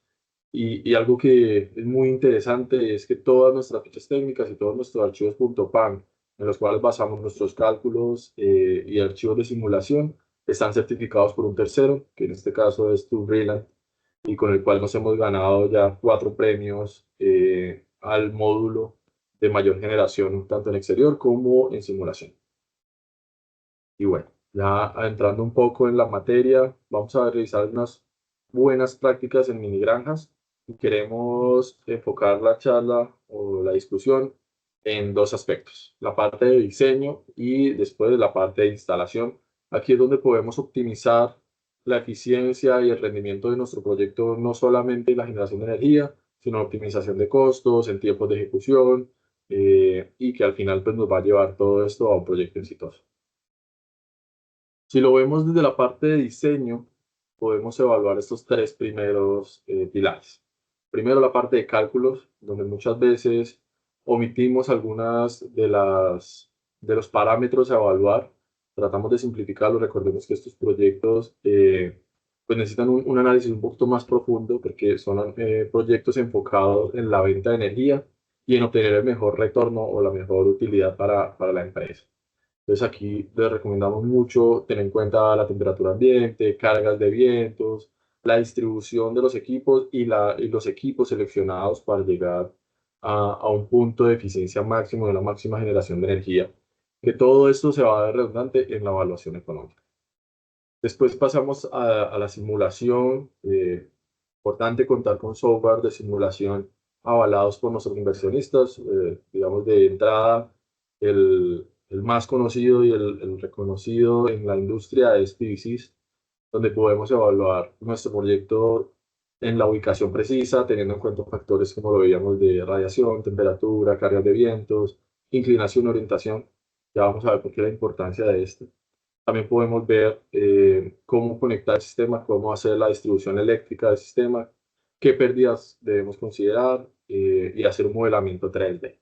y algo que es muy interesante es que todas nuestras fichas técnicas y todos nuestros archivos .pam en los cuales basamos nuestros cálculos y archivos de simulación están certificados por un tercero, que en este caso es TubeReland, y con el cual nos hemos ganado ya 4 premios al módulo de mayor generación, tanto en exterior como en simulación. Y bueno, ya adentrando un poco en la materia, vamos a revisar unas buenas prácticas en mini granjas. Y queremos enfocar la charla o la discusión en dos aspectos, la parte de diseño y después la parte de instalación. Aquí es donde podemos optimizar la eficiencia y el rendimiento de nuestro proyecto, no solamente en la generación de energía, sino en optimización de costos, en tiempos de ejecución, y que al final pues, nos va a llevar todo esto a un proyecto exitoso. Si lo vemos desde la parte de diseño, podemos evaluar estos tres primeros pilares. Primero, la parte de cálculos, donde muchas veces omitimos algunas de los parámetros a evaluar. Tratamos de simplificarlo. Recordemos que estos proyectos pues necesitan un análisis un poquito más profundo porque son proyectos enfocados en la venta de energía y en obtener el mejor retorno o la mejor utilidad para la empresa. Entonces aquí les recomendamos mucho tener en cuenta la temperatura ambiente, cargas de vientos, la distribución de los equipos y los equipos seleccionados para llegar a un punto de eficiencia máximo, de una máxima generación de energía. Que todo esto se va a ver redundante en la evaluación económica. Después pasamos a la simulación. Importante contar con software de simulación avalados por nuestros inversionistas. Digamos de entrada, el más conocido y el reconocido en la industria es PVSys, donde podemos evaluar nuestro proyecto en la ubicación precisa, teniendo en cuenta factores como lo veíamos de radiación, temperatura, cargas de vientos, inclinación, orientación. Ya vamos a ver por qué la importancia de esto. También podemos ver cómo conectar el sistema, cómo hacer la distribución eléctrica del sistema, qué pérdidas debemos considerar y hacer un modelamiento 3D.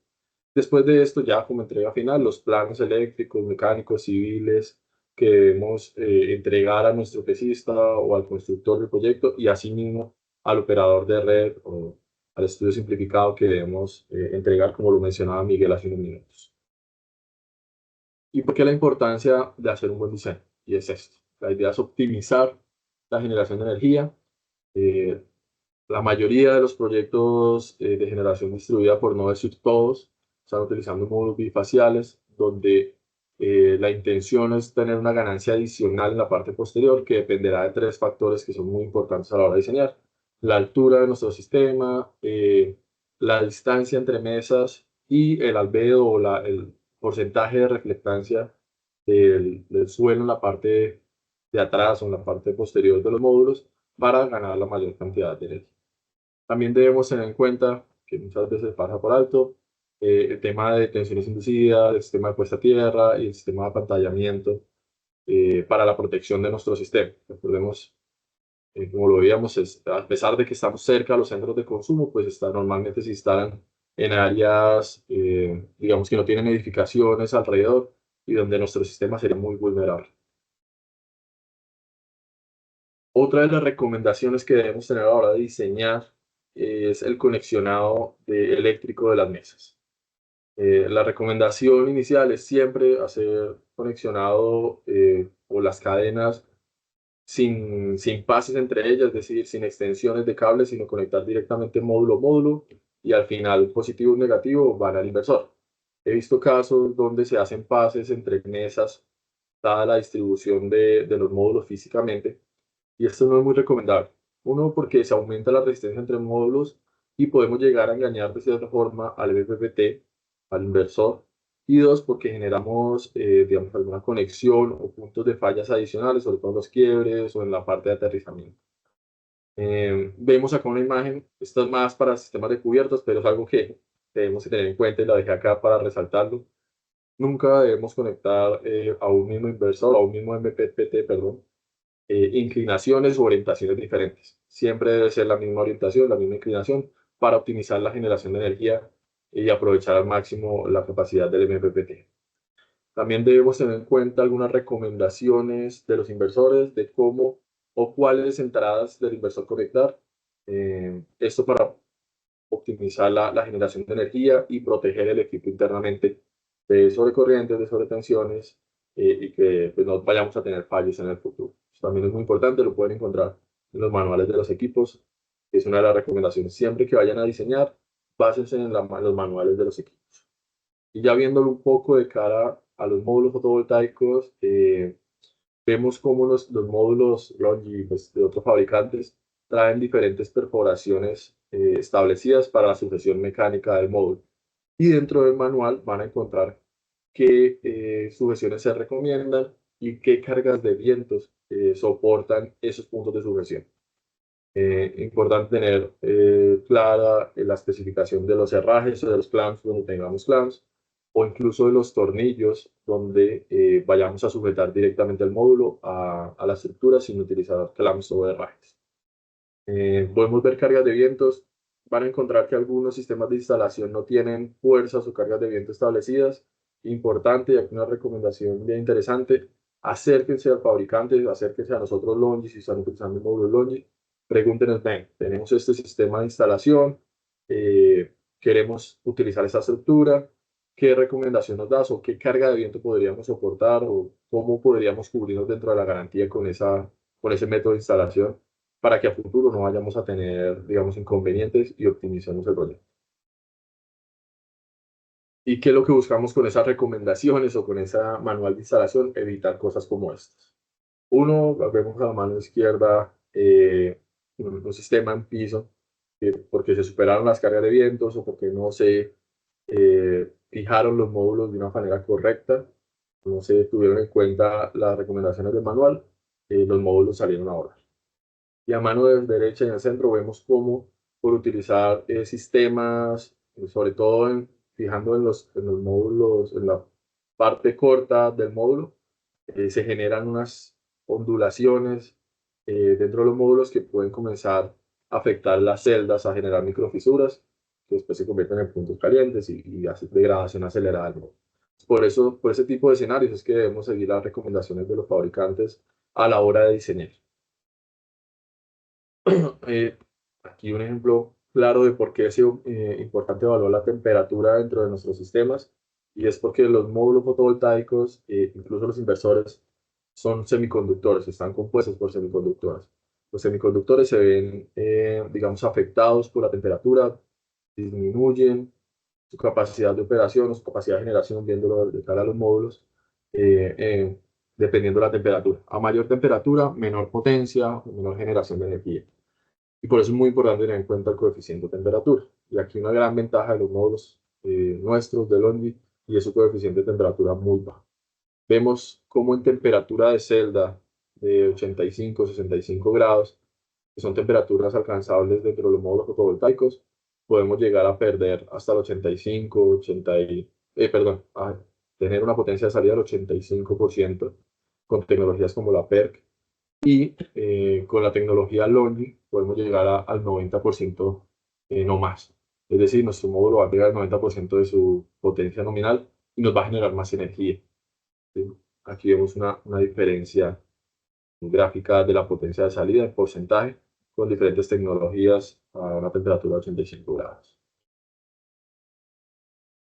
Después de esto, ya como entrega final, los planos eléctricos, mecánicos, civiles que debemos entregar a nuestro pesista o al constructor del proyecto y asimismo al operador de red o al estudio simplificado que debemos entregar, como lo mencionaba Miguel hace unos minutos. ¿Y por qué la importancia de hacer un buen diseño? Y es esto. La idea es optimizar la generación de energía. Eh, la mayoría de los proyectos de generación distribuida, por no decir todos, están utilizando módulos bifaciales, donde la intención es tener una ganancia adicional en la parte posterior, que dependerá de tres factores que son muy importantes a la hora de diseñar. La altura de nuestro sistema, la distancia entre mesas y el albedo o el porcentaje de reflectancia del suelo en la parte de atrás o en la parte posterior de los módulos para ganar la mayor cantidad de energía. También debemos tener en cuenta, que muchas veces pasa por alto, el tema de tensiones inducidas, el sistema de puesta a tierra y el sistema de apantallamiento para la protección de nuestro sistema. Recordemos, como lo veíamos, a pesar de que estamos cerca a los centros de consumo, pues normalmente se instalan en áreas, digamos, que no tienen edificaciones alrededor y donde nuestro sistema sería muy vulnerable. Otra de las recomendaciones que debemos tener a la hora de diseñar es el conexionado eléctrico de las mesas. La recomendación inicial es siempre hacer conexionado o las cadenas sin pases entre ellas, es decir, sin extensiones de cables, sino conectar directamente módulo a módulo y al final positivo y negativo van al inversor. He visto casos donde se hacen pases entre mesas, dada la distribución de los módulos físicamente, y esto no es muy recomendable. Uno, porque se aumenta la resistencia entre módulos y podemos llegar a engañar de cierta forma al MPPT, al inversor. Y dos, porque generamos, digamos, alguna conexión o puntos de fallas adicionales, sobre todo en los quiebres o en la parte de aterrizamiento. Vemos acá una imagen, esto es más para sistemas de cubiertos, pero es algo que debemos tener en cuenta y la dejé acá para resaltarlo. Nunca debemos conectar a un mismo inversor, a un mismo MPPT, perdón, inclinaciones o orientaciones diferentes. Siempre debe ser la misma orientación, la misma inclinación para optimizar la generación de energía y aprovechar al máximo la capacidad del MPPT. También debemos tener en cuenta algunas recomendaciones de los inversores de cómo o cuáles entradas del inversor conectar. Esto para optimizar la generación de energía y proteger el equipo internamente de sobrecorrientes, de sobretensiones y que pues, no vayamos a tener fallos en el futuro. Eso también es muy importante, lo pueden encontrar en los manuales de los equipos. Es una de las recomendaciones. Siempre que vayan a diseñar, básense en los manuales de los equipos. Y ya viéndolo un poco de cara a los módulos fotovoltaicos, vemos cómo los módulos LONGi pues, de otros fabricantes traen diferentes perforaciones establecidas para la sujeción mecánica del módulo. Y dentro del manual van a encontrar qué sujeciones se recomiendan y qué cargas de vientos soportan esos puntos de sujeción. Importante tener clara la especificación de los herrajes o de los clamps donde tengamos clamps, o incluso de los tornillos donde vayamos a sujetar directamente el módulo a la estructura sin utilizar clamps o herrajes. Podemos ver cargas de vientos. Van a encontrar que algunos sistemas de instalación no tienen fuerzas o cargas de viento establecidas. Importante, y aquí una recomendación bien interesante: acérquense al fabricante, acérquense a nosotros Longi si están utilizando el módulo Longi. Pregúntenos: ven, tenemos este sistema de instalación, queremos utilizar esta estructura, ¿qué recomendación nos das o qué carga de viento podríamos soportar o cómo podríamos cubrirnos dentro de la garantía con ese método de instalación, para que a futuro no vayamos a tener, digamos, inconvenientes y optimicemos el proyecto? ¿Y qué es lo que buscamos con esas recomendaciones o con esa manual de instalación? Evitar cosas como estas. Uno, vemos a la mano izquierda un sistema en piso, porque se superaron las cargas de vientos o porque no se fijaron los módulos de una manera correcta, no se tuvieron en cuenta las recomendaciones del manual, los módulos salieron ahora. Y a mano derecha y en el centro vemos cómo, por utilizar sistemas, sobre todo fijando en los módulos, en la parte corta del módulo, se generan unas ondulaciones dentro de los módulos que pueden comenzar a afectar las celdas, a generar microfisuras, que después se convierten en puntos calientes y hace degradación acelerada del módulo. Por eso, por ese tipo de escenarios es que debemos seguir las recomendaciones de los fabricantes a la hora de diseñar. Aquí un ejemplo claro de por qué es importante evaluar la temperatura dentro de nuestros sistemas, y es porque los módulos fotovoltaicos, incluso los inversores, son semiconductores, están compuestos por semiconductores. Los semiconductores se ven, digamos, afectados por la temperatura, disminuyen su capacidad de operación o su capacidad de generación, viéndolo de cara a los módulos, eh, eh, dependiendo de la temperatura. A mayor temperatura, menor potencia, menor generación de energía. Y por eso es muy importante tener en cuenta el coeficiente de temperatura. Y aquí una gran ventaja de los módulos nuestros de Longi, y es su coeficiente de temperatura muy bajo. Vemos cómo en temperatura de celda de 85, 65 grados, que son temperaturas alcanzables dentro de los módulos fotovoltaicos, podemos llegar a perder hasta el 85, 80 perdón, a tener una potencia de salida del 85% con tecnologías como la PERC, y con la tecnología Longi podemos llegar al 90%, no más. Es decir, nuestro módulo va a llegar al 90% de su potencia nominal y nos va a generar más energía. ¿Sí? Aquí vemos una diferencia gráfica de la potencia de salida en porcentaje con diferentes tecnologías a una temperatura de 85 grados.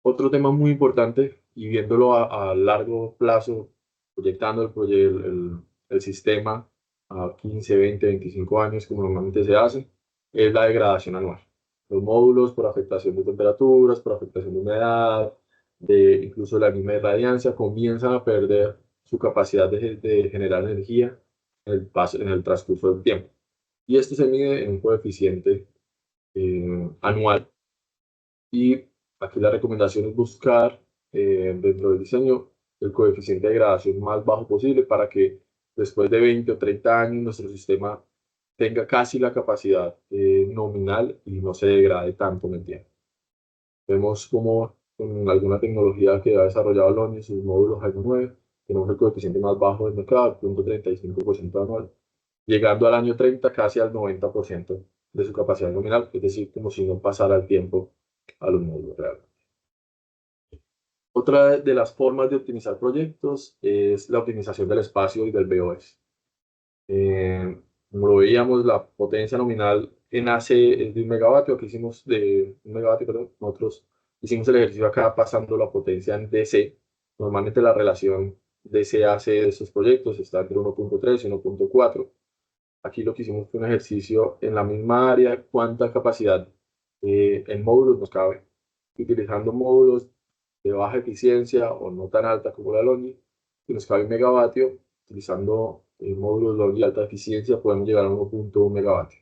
Otro tema muy importante, y viéndolo a largo plazo, proyectando el sistema a 15, 20, 25 años, como normalmente se hace, es la degradación anual. Los módulos, por afectación de temperaturas, por afectación de humedad, incluso la misma irradiancia, comienzan a perder su capacidad de generar energía en el transcurso del tiempo. Y esto se mide en un coeficiente anual. Y aquí la recomendación es buscar dentro del diseño el coeficiente de degradación más bajo posible, para que después de 20 o 30 años nuestro sistema tenga casi la capacidad nominal y no se degrade tanto en el tiempo. Vemos como con alguna tecnología que ha desarrollado Longi, sus módulos Año 9, tenemos el coeficiente más bajo del mercado, el 0.35% anual, llegando al año 30 casi al 90% de su capacidad nominal, es decir, como si no pasara el tiempo a los módulos reales. Otra de las formas de optimizar proyectos es la optimización del espacio y del BOS. Como lo veíamos, la potencia nominal en AC es de 1 megavatio, aquí hicimos de 1 megavatio, perdón, nosotros hicimos el ejercicio acá pasando la potencia en DC. Normalmente la relación DC-AC de estos proyectos está entre 1.3 y 1.4. Aquí lo que hicimos fue un ejercicio en la misma área, cuánta capacidad en módulos nos cabe, utilizando módulos de baja eficiencia o no tan alta como la Longi, que nos cabe 1 megavatio. Utilizando módulos Longi de alta eficiencia podemos llegar a 1.1 megavatio.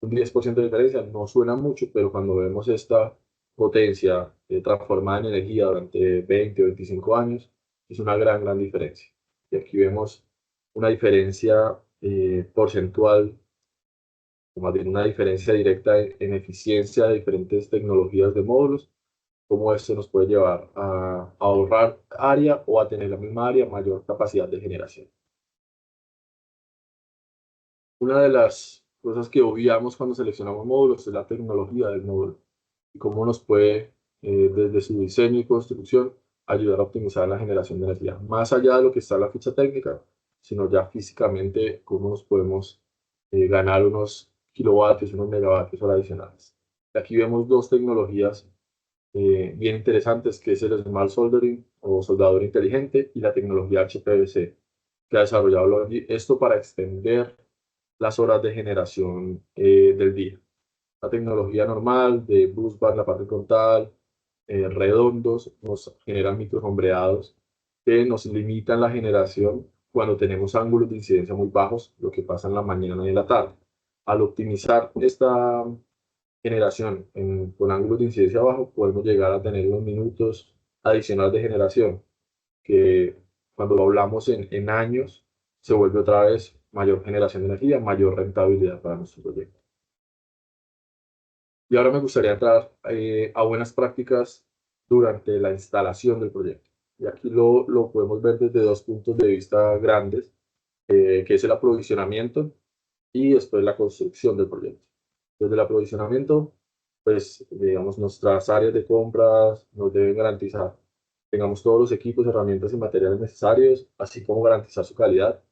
Un 10% de diferencia no suena mucho, pero cuando vemos esta potencia transformada en energía durante 20 o 25 años, es una gran diferencia. Y aquí vemos una diferencia porcentual más bien una diferencia directa en eficiencia de diferentes tecnologías de módulos, cómo esto nos puede llevar a ahorrar área o a tener la misma área mayor capacidad de generación. Una de las cosas que obviamos cuando seleccionamos módulos es la tecnología del módulo y cómo nos puede, desde su diseño y construcción, ayudar a optimizar la generación de energía, más allá de lo que está en la ficha técnica, sino ya físicamente cómo nos podemos ganar unos kilovatios, unos megavatios adicionales. Aquí vemos dos tecnologías bien interesantes, que es el Smart Soldering o soldadura inteligente y la tecnología HPVC, que ha desarrollado LONGi, esto para extender las horas de generación del día. La tecnología normal de busbar, la parte frontal, redondos, nos generan microsombreados que nos limitan la generación cuando tenemos ángulos de incidencia muy bajos, lo que pasa en la mañana y en la tarde. Al optimizar esta generación con ángulos de incidencia bajo, podemos llegar a tener unos minutos adicionales de generación, que cuando lo hablamos en años, se vuelve otra vez mayor generación de energía, mayor rentabilidad para nuestro proyecto. Y ahora me gustaría entrar a buenas prácticas durante la instalación del proyecto. Y aquí lo podemos ver desde dos puntos de vista grandes, que es el aprovisionamiento y después la construcción del proyecto. Desde el aprovisionamiento, pues, digamos, nuestras áreas de compras nos deben garantizar tengamos todos los equipos, herramientas y materiales necesarios, así como garantizar su calidad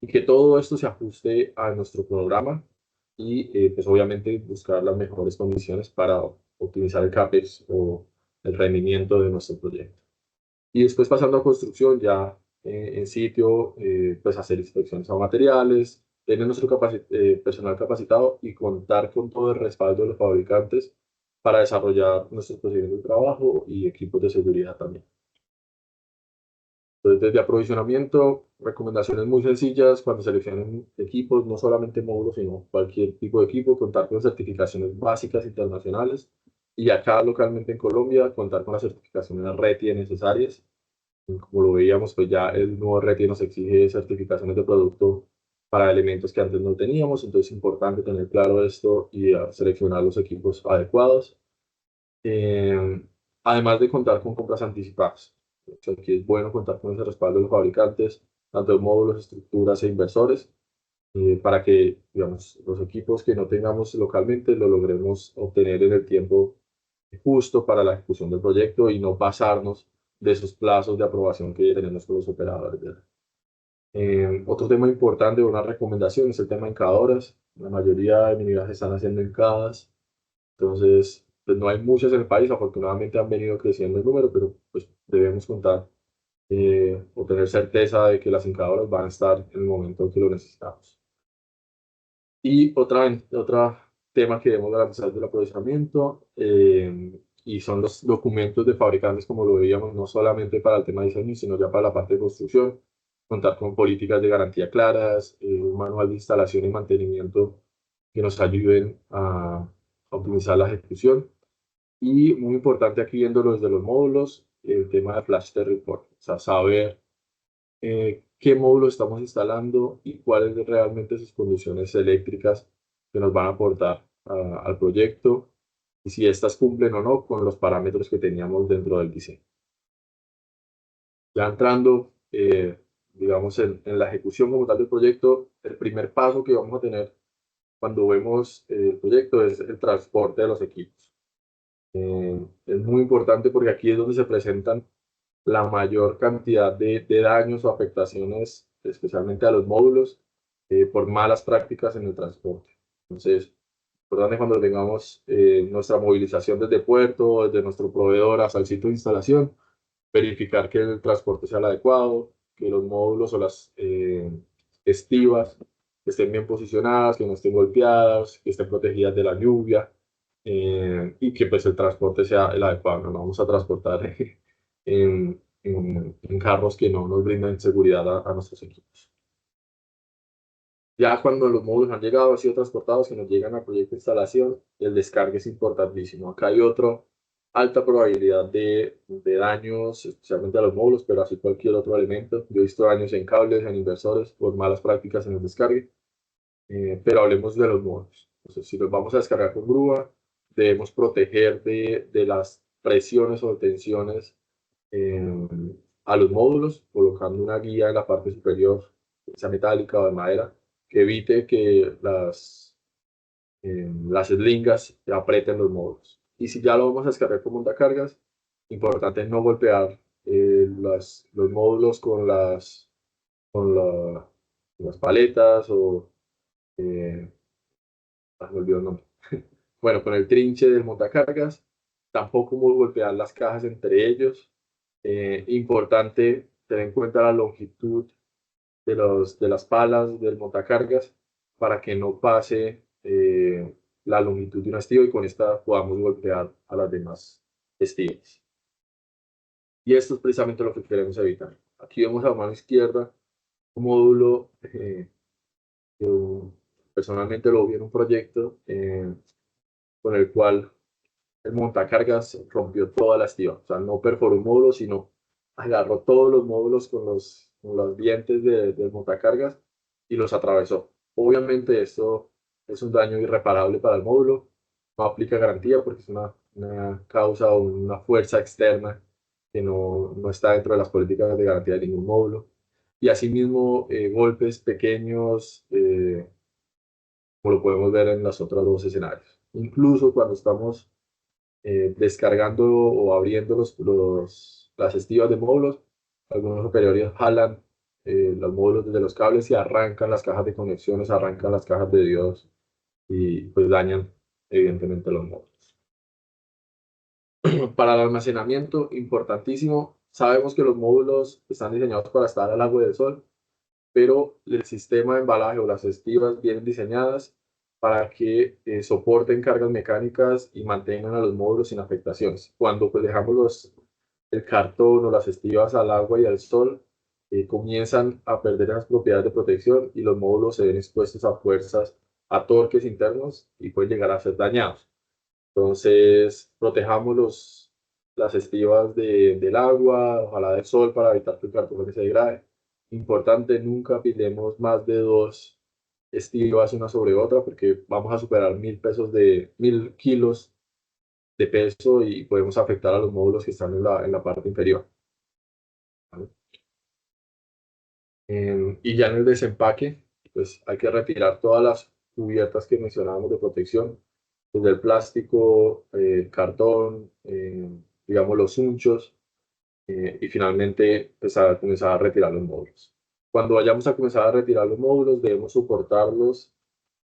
y que todo esto se ajuste a nuestro programa y, pues, obviamente buscar las mejores condiciones para optimizar el CAPEX o el rendimiento de nuestro proyecto. Y después pasando a construcción, ya en sitio, pues hacer inspecciones a materiales, tener nuestro personal capacitado y contar con todo el respaldo de los fabricantes para desarrollar nuestros procedimientos de trabajo y equipos de seguridad también. Entonces, desde aprovisionamiento, recomendaciones muy sencillas cuando seleccionen equipos, no solamente módulos, sino cualquier tipo de equipo, contar con certificaciones básicas internacionales y acá localmente en Colombia, contar con las certificaciones RETIE necesarias. Como lo veíamos, pues ya el nuevo RETIE nos exige certificaciones de producto para elementos que antes no teníamos, entonces es importante tener claro esto y seleccionar los equipos adecuados. Eh, Además de contar con compras anticipadas. Aquí es bueno contar con ese respaldo de los fabricantes, tanto de módulos, estructuras e inversores, para que, digamos, los equipos que no tengamos localmente lo logremos obtener en el tiempo justo para la ejecución del proyecto y no pasarnos de esos plazos de aprobación que tenemos con los operadores. Otro tema importante, una recomendación, es el tema de encadoras. La mayoría de minerajes están haciendo encadas, entonces pues no hay muchas en el país, afortunadamente han venido creciendo el número, pero pues debemos contar o tener certeza de que las encadoras van a estar en el momento en que lo necesitamos. Y otro tema que debemos garantizar del aprovisionamiento y son los documentos de fabricantes, como lo veíamos, no solamente para el tema de diseño, sino ya para la parte de construcción, contar con políticas de garantía claras, un manual de instalación y mantenimiento que nos ayuden a optimizar la ejecución. Y muy importante aquí viéndolo desde los módulos, el tema de Flash Test Report, o sea, saber qué módulo estamos instalando y cuáles realmente sus condiciones eléctricas que nos van a aportar al proyecto y si estas cumplen o no con los parámetros que teníamos dentro del diseño. Ya entrando, digamos, en la ejecución como tal del proyecto, el primer paso que vamos a tener cuando vemos el proyecto es el transporte de los equipos. Es muy importante porque aquí es donde se presentan la mayor cantidad de daños o afectaciones, especialmente a los módulos, por malas prácticas en el transporte. Entonces, importante cuando tengamos nuestra movilización desde puerto, desde nuestro proveedor hasta el sitio de instalación, verificar que el transporte sea el adecuado, que los módulos o las estivas estén bien posicionadas, que no estén golpeadas, que estén protegidas de la lluvia y que pues el transporte sea el adecuado. No vamos a transportar en carros que no nos brindan seguridad a nuestros equipos. Ya cuando los módulos han llegado, han sido transportados, que nos llegan al proyecto de instalación, el descargue es importantísimo. Acá hay otra alta probabilidad de daños, especialmente a los módulos, pero así cualquier otro elemento. Yo he visto daños en cables, en inversores, por malas prácticas en el descargue. Pero hablemos de los módulos. Entonces, si los vamos a descargar con grúa, debemos proteger de las presiones o tensiones eh, a los módulos, colocando una guía en la parte superior, sea metálica o de madera, que evite que las eslingas aprieten los módulos. Y si ya lo vamos a descargar con montacargas, importante no golpear los módulos con las paletas o me olvidó el nombre. Bueno, con el trinche del montacargas, tampoco golpear las cajas entre ellos. Importante tener en cuenta la longitud de las palas del montacargas para que no pase la longitud de una estiba y con esta podamos golpear a las demás estibas. Y esto es precisamente lo que queremos evitar. Aquí vemos a mano izquierda un módulo personalmente lo vi en un proyecto con el cual el montacargas rompió toda la estiba. O sea, no perforó un módulo, sino agarró todos los módulos con los dientes del montacargas y los atravesó. Obviamente esto es un daño irreparable para el módulo. No aplica garantía porque es una causa o una fuerza externa que no está dentro de las políticas de garantía de ningún módulo. Y asimismo, golpes pequeños, como lo podemos ver en los otros dos escenarios. Incluso cuando estamos descargando o abriendo las estivas de módulos, algunos superiores jalan los módulos desde los cables y arrancan las cajas de conexiones, arrancan las cajas de diodos y pues dañan evidentemente los módulos. Para el almacenamiento, importantísimo, sabemos que los módulos están diseñados para estar al agua del sol, pero el sistema de embalaje o las estivas vienen diseñadas para que soporten cargas mecánicas y mantengan a los módulos sin afectaciones. Cuando pues, dejamos el cartón o las estivas al agua y al sol, comienzan a perder las propiedades de protección y los módulos se ven expuestos a fuerzas, a torques internos y pueden llegar a ser dañados. Entonces, protejamos las estivas del agua, ojalá del sol, para evitar que el cartón se degrade. Importante, nunca pidemos más de 2 estivas una sobre otra porque vamos a superar 1000 kilos de peso y podemos afectar a los módulos que están en la parte inferior. ¿Vale? Y ya en el desempaque, pues hay que retirar todas las cubiertas que mencionábamos de protección, desde el plástico, el cartón, digamos los hunchos, y finalmente pues, a comenzar a retirar los módulos. Cuando vayamos a comenzar a retirar los módulos, debemos soportarlos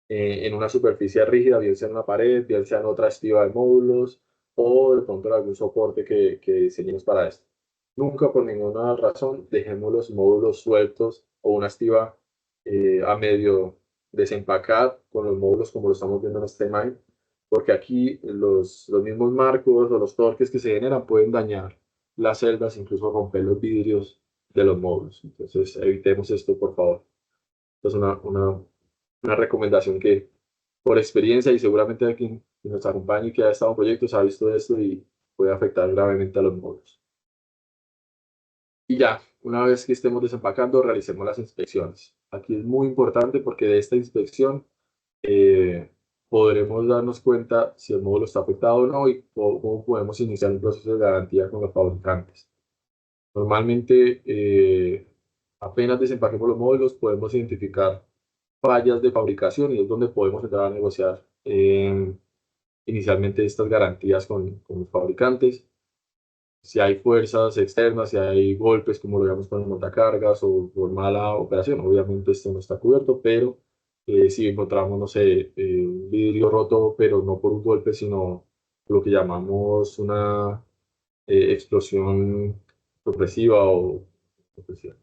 en una superficie rígida, bien sea en una pared, bien sea en otra estiva de módulos o de pronto en algún soporte que diseñemos para esto. Nunca por ninguna razón dejemos los módulos sueltos o una estiva a medio desempacar con los módulos como lo estamos viendo en esta imagen, porque aquí los mismos marcos o los torques que se generan pueden dañar las celdas, incluso romper los vidrios de los módulos. Entonces evitemos esto, por favor. Esto es una recomendación que por experiencia y seguramente alguien que nos acompañe y que ha estado en proyectos ha visto esto y puede afectar gravemente a los módulos. Y ya, una vez que estemos desempacando, realicemos las inspecciones. Aquí es muy importante porque de esta inspección podremos darnos cuenta si el módulo está afectado o no y cómo podemos iniciar un proceso de garantía con los fabricantes. Normalmente, apenas desempaquemos los módulos, podemos identificar fallas de fabricación y es donde podemos entrar a negociar inicialmente estas garantías con los fabricantes. Si hay fuerzas externas, si hay golpes, como lo veamos con el montacargas o por mala operación, obviamente esto no está cubierto, pero si encontramos, no sé, un vidrio roto, pero no por un golpe, sino lo que llamamos una explosión sorpresiva o sorpresiva.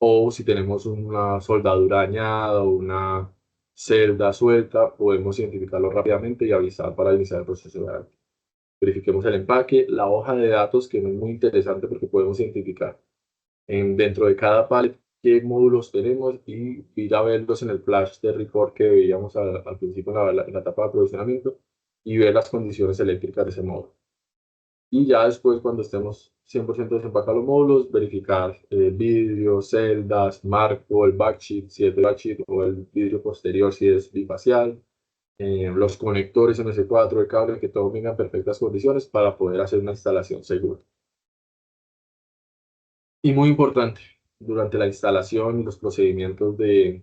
O si tenemos una soldadura dañada o una celda suelta, podemos identificarlo rápidamente y avisar para iniciar el proceso de garantía. Verifiquemos el empaque, la hoja de datos, que no es muy interesante porque podemos identificar dentro de cada pallet qué módulos tenemos y ir a verlos en el flash de report que veíamos al principio en la etapa de aprovisionamiento y ver las condiciones eléctricas de ese módulo. Y ya después, cuando estemos 100% desempacados los módulos, verificar vidrio, celdas, marco, el backsheet, si es de backsheet, o el vidrio posterior si es bifacial, los conectores MS4, el cable, que todo venga en perfectas condiciones para poder hacer una instalación segura. Y muy importante, durante la instalación y los procedimientos de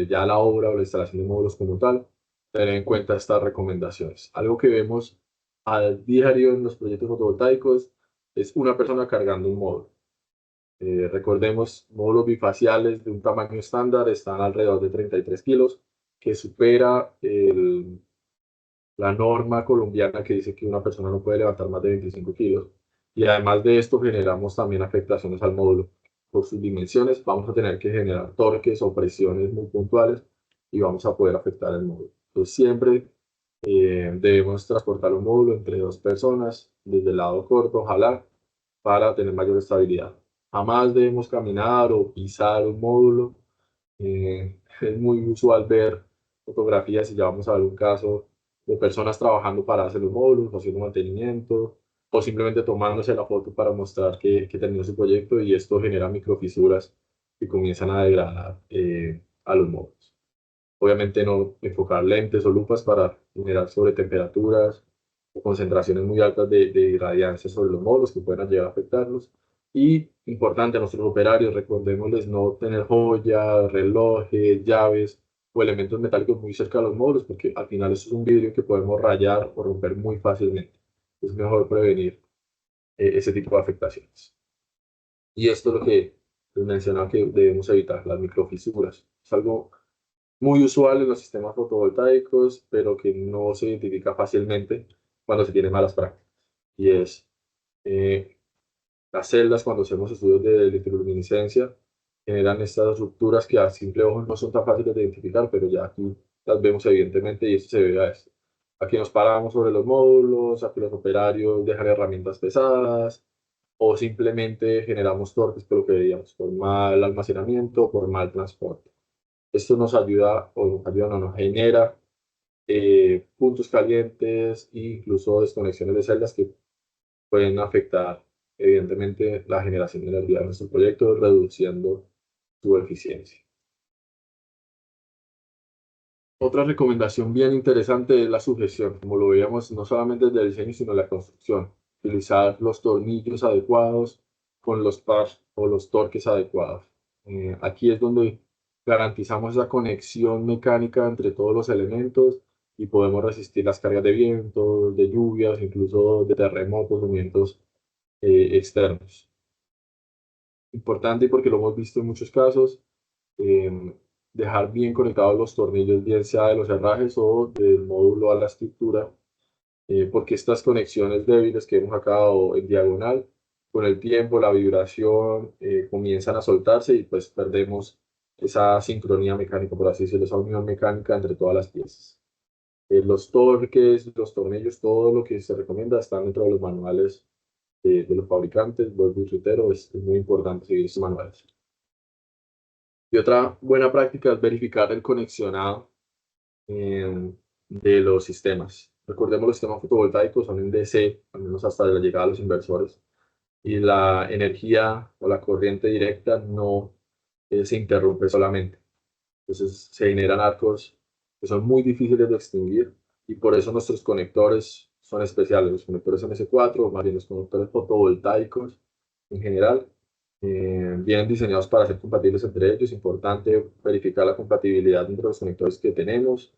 ya la obra o la instalación de módulos como tal, tener en cuenta estas recomendaciones. Algo que vemos a diario en los proyectos fotovoltaicos es una persona cargando un módulo. Recordemos, módulos bifaciales de un tamaño estándar están alrededor de 33 kilos, que supera la norma colombiana que dice que una persona no puede levantar más de 25 kilos. Y además de esto, generamos también afectaciones al módulo. Por sus dimensiones, vamos a tener que generar torques o presiones muy puntuales y vamos a poder afectar el módulo. Entonces, siempre debemos transportar un módulo entre dos personas, desde el lado corto, ojalá, para tener mayor estabilidad. Jamás debemos caminar o pisar un módulo. Es muy usual ver fotografías, y ya vamos a ver un caso de personas trabajando para hacer los módulos, haciendo mantenimiento, o simplemente tomándose la foto para mostrar que terminó su proyecto, y esto genera microfisuras que comienzan a degradar a los módulos. Obviamente no enfocar lentes o lupas para generar sobretemperaturas o concentraciones muy altas de irradiancia sobre los módulos que puedan llegar a afectarlos. Y importante a nuestros operarios, recordémosles no tener joyas, relojes, llaves o elementos metálicos muy cerca de los módulos, porque al final eso es un vidrio que podemos rayar o romper muy fácilmente. Es mejor prevenir ese tipo de afectaciones. Y esto es lo que les mencionaba que debemos evitar, las microfisuras. Es algo muy usual en los sistemas fotovoltaicos, pero que no se identifica fácilmente cuando se tienen malas prácticas. Y es eh, las celdas, cuando hacemos estudios de electroluminiscencia, generan estas rupturas que a simple ojo no son tan fáciles de identificar, pero ya aquí las vemos evidentemente, y esto se debe a esto. Aquí nos paramos sobre los módulos, aquí los operarios dejan herramientas pesadas, o simplemente generamos torques por lo que veíamos, por mal almacenamiento, por mal transporte. Esto nos ayuda, o nos ayuda, no, nos genera puntos calientes e incluso desconexiones de celdas que pueden afectar evidentemente la generación de energía de nuestro proyecto, reduciendo su eficiencia. Otra recomendación bien interesante es la sujeción, como lo veíamos no solamente desde el diseño, sino en la construcción. Utilizar los tornillos adecuados con los pars o los torques adecuados. Aquí es donde garantizamos esa conexión mecánica entre todos los elementos y podemos resistir las cargas de viento, de lluvias, incluso de terremotos o vientos externos. Importante porque lo hemos visto en muchos casos, eh, dejar bien conectados los tornillos, bien sea de los herrajes o del módulo a la estructura, porque estas conexiones débiles que hemos sacado en diagonal, con el tiempo, la vibración, comienzan a soltarse y pues perdemos esa sincronía mecánica, por así decirlo, esa unión mecánica entre todas las piezas. Los torques, los tornillos, todo lo que se recomienda está dentro de los manuales de los fabricantes. Vuelvo y reitero, es muy importante seguir estos manuales. Y otra buena práctica es verificar el conexionado de los sistemas. Recordemos, los sistemas fotovoltaicos son en DC, al menos hasta la llegada de los inversores, y la energía o la corriente directa no se interrumpe solamente. Entonces se generan arcos que son muy difíciles de extinguir, y por eso nuestros conectores son especiales. Los conectores MS4, o más bien los conectores fotovoltaicos en general, vienen diseñados para ser compatibles entre ellos. Es importante verificar la compatibilidad entre los conectores que tenemos.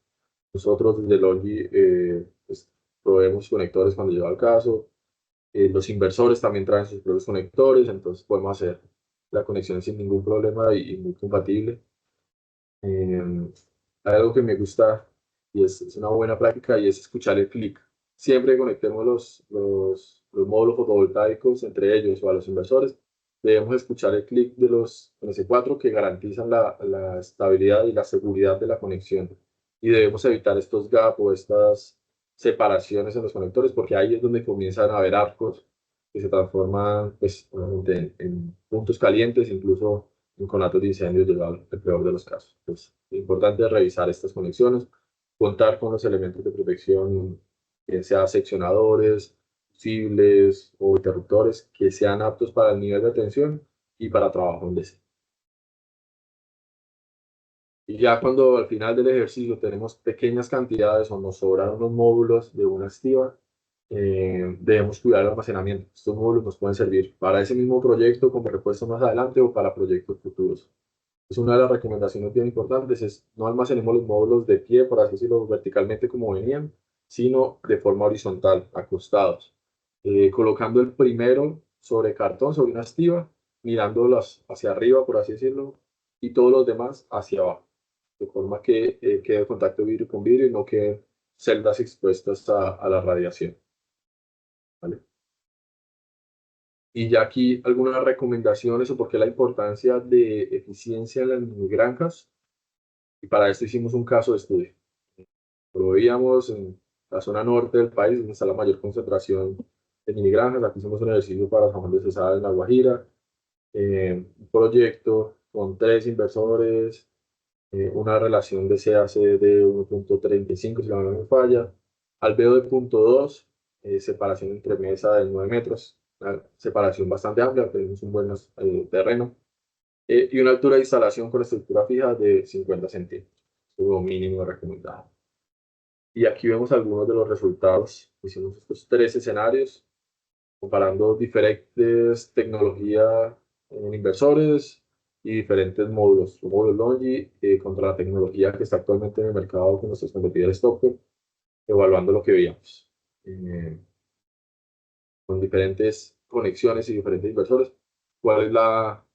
Nosotros desde Longi pues, proveemos conectores cuando llega el caso. Los inversores también traen sus propios conectores, entonces podemos hacer la conexión sin ningún problema y muy compatible. Hay algo que me gusta y es una buena práctica, y es escuchar el clic. Siempre que conectemos los módulos fotovoltaicos entre ellos o a los inversores, debemos escuchar el clic de los S4 que garantizan la estabilidad y la seguridad de la conexión. Y debemos evitar estos gaps o estas separaciones en los conectores, porque ahí es donde comienzan a haber arcos que se transforman pues, en puntos calientes, incluso en conatos de incendios, llegado el peor de los casos. Pues, es importante revisar estas conexiones, contar con los elementos de protección sea seccionadores, fusibles o interruptores que sean aptos para el nivel de tensión y para trabajo en DC. Y ya cuando al final del ejercicio tenemos pequeñas cantidades o nos sobran unos módulos de una estiva, debemos cuidar el almacenamiento. Estos módulos nos pueden servir para ese mismo proyecto como repuesto más adelante o para proyectos futuros. Es una de las recomendaciones bien importantes, es no almacenemos los módulos de pie, por así decirlo, verticalmente como venían, sino de forma horizontal, acostados. Colocando el primero sobre cartón, sobre una estiva, mirándolos hacia arriba, por así decirlo, y todos los demás hacia abajo, de forma que quede el contacto vidrio con vidrio y no queden celdas expuestas a la radiación. ¿Vale? Y ya aquí algunas recomendaciones o por qué la importancia de eficiencia en las mini granjas. Y para esto hicimos un caso de estudio. Lo veíamos en la zona norte del país, donde está la mayor concentración de mini granjas. Aquí hicimos un ejercicio para San Juan de Cesada en La Guajira. Un proyecto con 3 inversores, una relación de CAC de 1.35, si la memoria no me falla, albedo de 0.2, separación entre mesa de 9 metros, una separación bastante amplia, tenemos un buen terreno, y una altura de instalación con estructura fija de 50 centímetros, lo mínimo recomendado. Y aquí vemos algunos de los resultados. Hicimos estos 3 escenarios, comparando diferentes tecnologías en inversores y diferentes módulos. Módulos Longi contra la tecnología que está actualmente en el mercado con nuestros competidores Topco, evaluando lo que veíamos. Con diferentes conexiones y diferentes inversores, cuál es la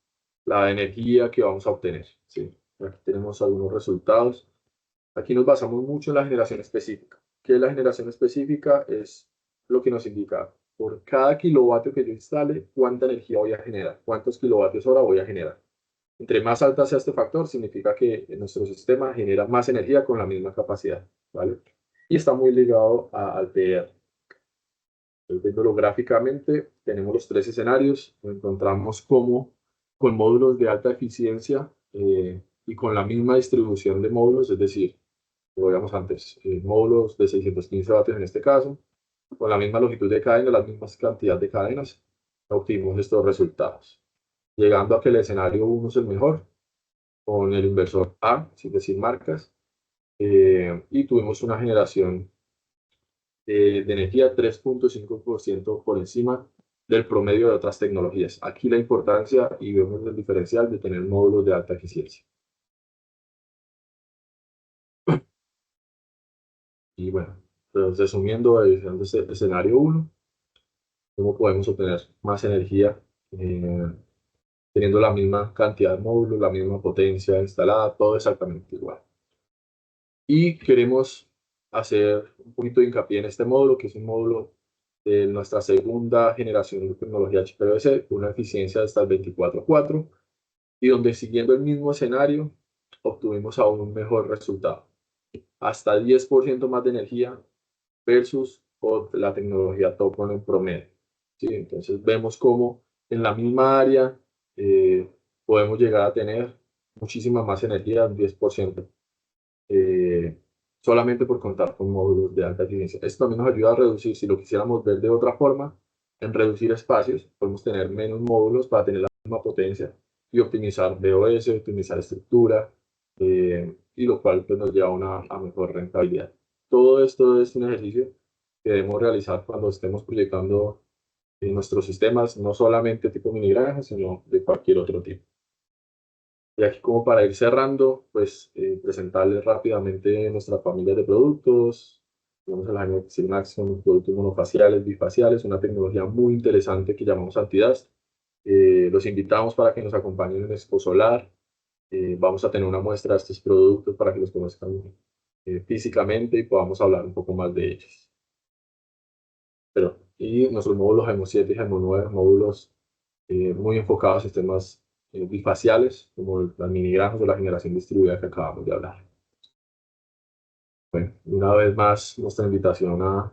energía que vamos a obtener. ¿Sí? Aquí tenemos algunos resultados. Aquí nos basamos mucho en la generación específica. ¿Qué es la generación específica? Es lo que nos indica por cada kilovatio que yo instale, cuánta energía voy a generar, cuántos kilovatios hora voy a generar. Entre más alta sea este factor, significa que nuestro sistema genera más energía con la misma capacidad, ¿vale? Y está muy ligado al PR. Viéndolo gráficamente, tenemos los 3 escenarios. Encontramos cómo con módulos de alta eficiencia y con la misma distribución de módulos, es decir, como veíamos antes, módulos de 615 vatios en este caso, con la misma longitud de cadena, la misma cantidad de cadenas, obtuvimos estos resultados. Llegando a que el escenario 1 es el mejor, con el inversor A, sin decir marcas, y tuvimos una generación de energía 3.5% por encima del promedio de otras tecnologías. Aquí la importancia y vemos el diferencial de tener módulos de alta eficiencia. Y bueno, pues resumiendo, este escenario 1, cómo podemos obtener más energía teniendo la misma cantidad de módulos, la misma potencia instalada, todo exactamente igual. Y queremos hacer un poquito de hincapié en este módulo, que es un módulo de nuestra segunda generación de tecnología HPVC, una eficiencia de hasta el 24.4, y donde siguiendo el mismo escenario, obtuvimos aún un mejor resultado. Hasta 10% más de energía versus la tecnología Topcon en promedio. ¿Sí? Entonces vemos cómo en la misma área podemos llegar a tener muchísima más energía, un 10%, solamente por contar con módulos de alta eficiencia. Esto también nos ayuda a reducir, si lo quisiéramos ver de otra forma, en reducir espacios, podemos tener menos módulos para tener la misma potencia y optimizar BOS, optimizar estructura, y lo cual pues, nos lleva a una mejor rentabilidad. Todo esto es un ejercicio que debemos realizar cuando estemos proyectando nuestros sistemas, no solamente tipo mini granja, sino de cualquier otro tipo. Y aquí como para ir cerrando, pues presentarles rápidamente nuestra familia de productos. Tenemos el Hynexil Maximum, productos monofaciales, bifaciales, una tecnología muy interesante que llamamos Antidust. Los invitamos para que nos acompañen en Expo Solar. Vamos a tener una muestra de estos productos para que los conozcan físicamente y podamos hablar un poco más de ellos. Y nuestros módulos GEMO 7 y GEMO 9, módulos muy enfocados a sistemas bifaciales, como las mini granjas o la generación distribuida que acabamos de hablar. Bueno, una vez más, nuestra invitación a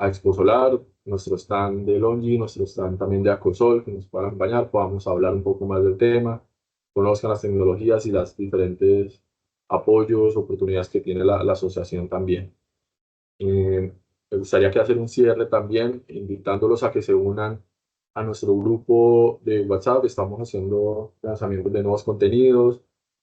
Expo Solar, nuestro stand de Longi, nuestro stand también de Acosol, que nos puedan acompañar, podamos hablar un poco más del tema, conozcan las tecnologías y las diferentes apoyos, oportunidades que tiene la asociación también. Me gustaría que hacer un cierre también, invitándolos a que se unan a nuestro grupo de WhatsApp. Estamos haciendo lanzamientos de nuevos contenidos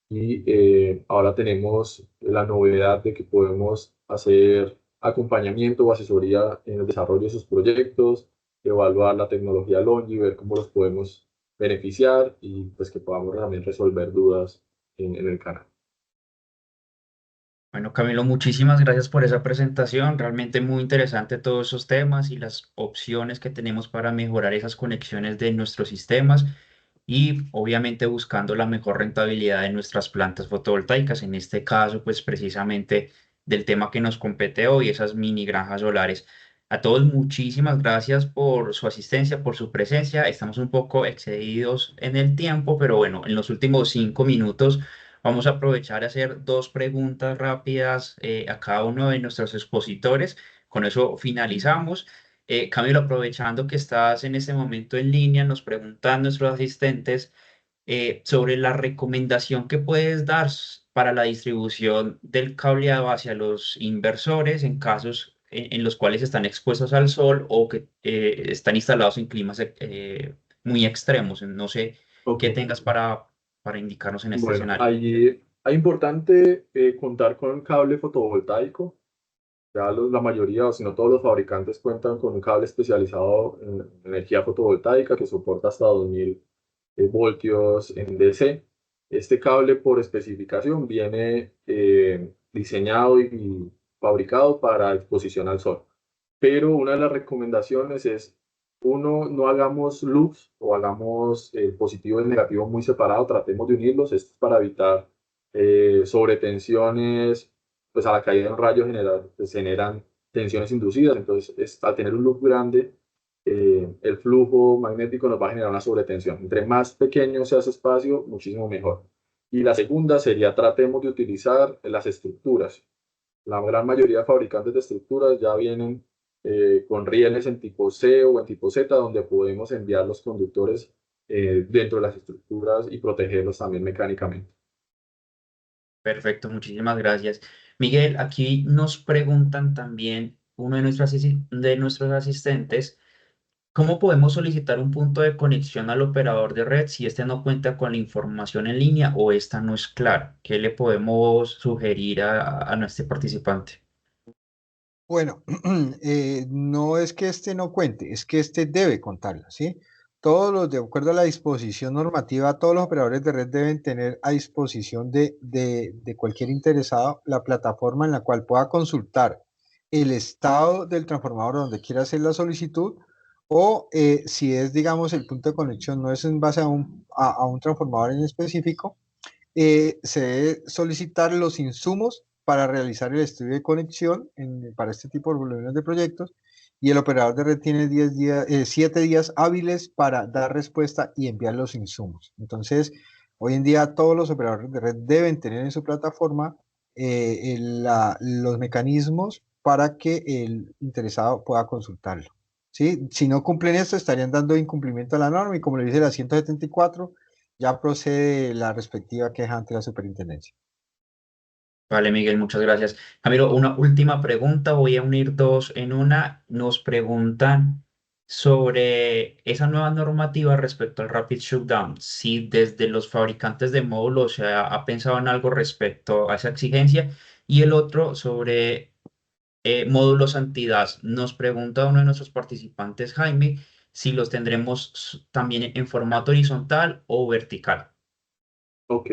y ahora tenemos la novedad de que podemos hacer acompañamiento o asesoría en el desarrollo de sus proyectos, evaluar la tecnología Longi, ver cómo los podemos beneficiar y pues que podamos también resolver dudas en el canal. Bueno, Camilo, muchísimas gracias por esa presentación. Realmente muy interesante todos esos temas y las opciones que tenemos para mejorar esas conexiones de nuestros sistemas y obviamente buscando la mejor rentabilidad de nuestras plantas fotovoltaicas. En este caso, pues precisamente del tema que nos compete hoy, esas mini granjas solares. A todos, muchísimas gracias por su asistencia, por su presencia. Estamos un poco excedidos en el tiempo, pero bueno, en los últimos 5 minutos vamos a aprovechar a hacer dos preguntas rápidas a cada uno de nuestros expositores. Con eso finalizamos. Camilo, aprovechando que estás en este momento en línea, nos preguntan nuestros asistentes sobre la recomendación que puedes dar para la distribución del cableado hacia los inversores en casos en los cuales están expuestos al sol o que están instalados en climas muy extremos. No sé Ok. qué tengas para indicarnos en este Bueno, escenario. allí es importante contar con un cable fotovoltaico. Ya la mayoría, o si no todos los fabricantes cuentan con un cable especializado en energía fotovoltaica que soporta hasta 2000 voltios en DC. Este cable por especificación viene diseñado y fabricado para exposición al sol. Pero una de las recomendaciones es, uno, no hagamos loops o hagamos el positivo y el negativo muy separado, tratemos de unirlos. Esto es para evitar sobretensiones, pues a la caída de un rayo se generan tensiones inducidas. Entonces, al tener un loop grande, el flujo magnético nos va a generar una sobretensión. Entre más pequeño sea ese espacio, muchísimo mejor. Y la segunda sería, tratemos de utilizar las estructuras. La gran mayoría de fabricantes de estructuras ya vienen con rieles en tipo C o en tipo Z, donde podemos enviar los conductores dentro de las estructuras y protegerlos también mecánicamente. Perfecto, muchísimas gracias. Miguel, aquí nos preguntan también uno de nuestros asistentes. ¿Cómo podemos solicitar un punto de conexión al operador de red si este no cuenta con la información en línea o esta no es clara? ¿Qué le podemos sugerir a nuestro participante? Bueno, no es que este no cuente, es que este debe contarla, ¿sí? Todos los, de acuerdo a la disposición normativa, todos los operadores de red deben tener a disposición de cualquier interesado la plataforma en la cual pueda consultar el estado del transformador donde quiera hacer la solicitud o si es, digamos, el punto de conexión no es en base a un transformador en específico, se debe solicitar los insumos para realizar el estudio de conexión para este tipo de volúmenes de proyectos y el operador de red tiene 10 días, 7 días hábiles para dar respuesta y enviar los insumos. Entonces, hoy en día todos los operadores de red deben tener en su plataforma los mecanismos para que el interesado pueda consultarlo. ¿Sí? Si no cumplen esto, estarían dando incumplimiento a la norma y como le dice la 174, ya procede la respectiva queja ante la superintendencia. Vale, Miguel, muchas gracias. Camilo, una última pregunta, voy a unir dos en una. Nos preguntan sobre esa nueva normativa respecto al Rapid Shutdown. Si desde los fabricantes de módulos se ha pensado en algo respecto a esa exigencia. Y el otro sobre módulos anti-DAS. Nos pregunta uno de nuestros participantes, Jaime, si los tendremos también en formato horizontal o vertical. Ok.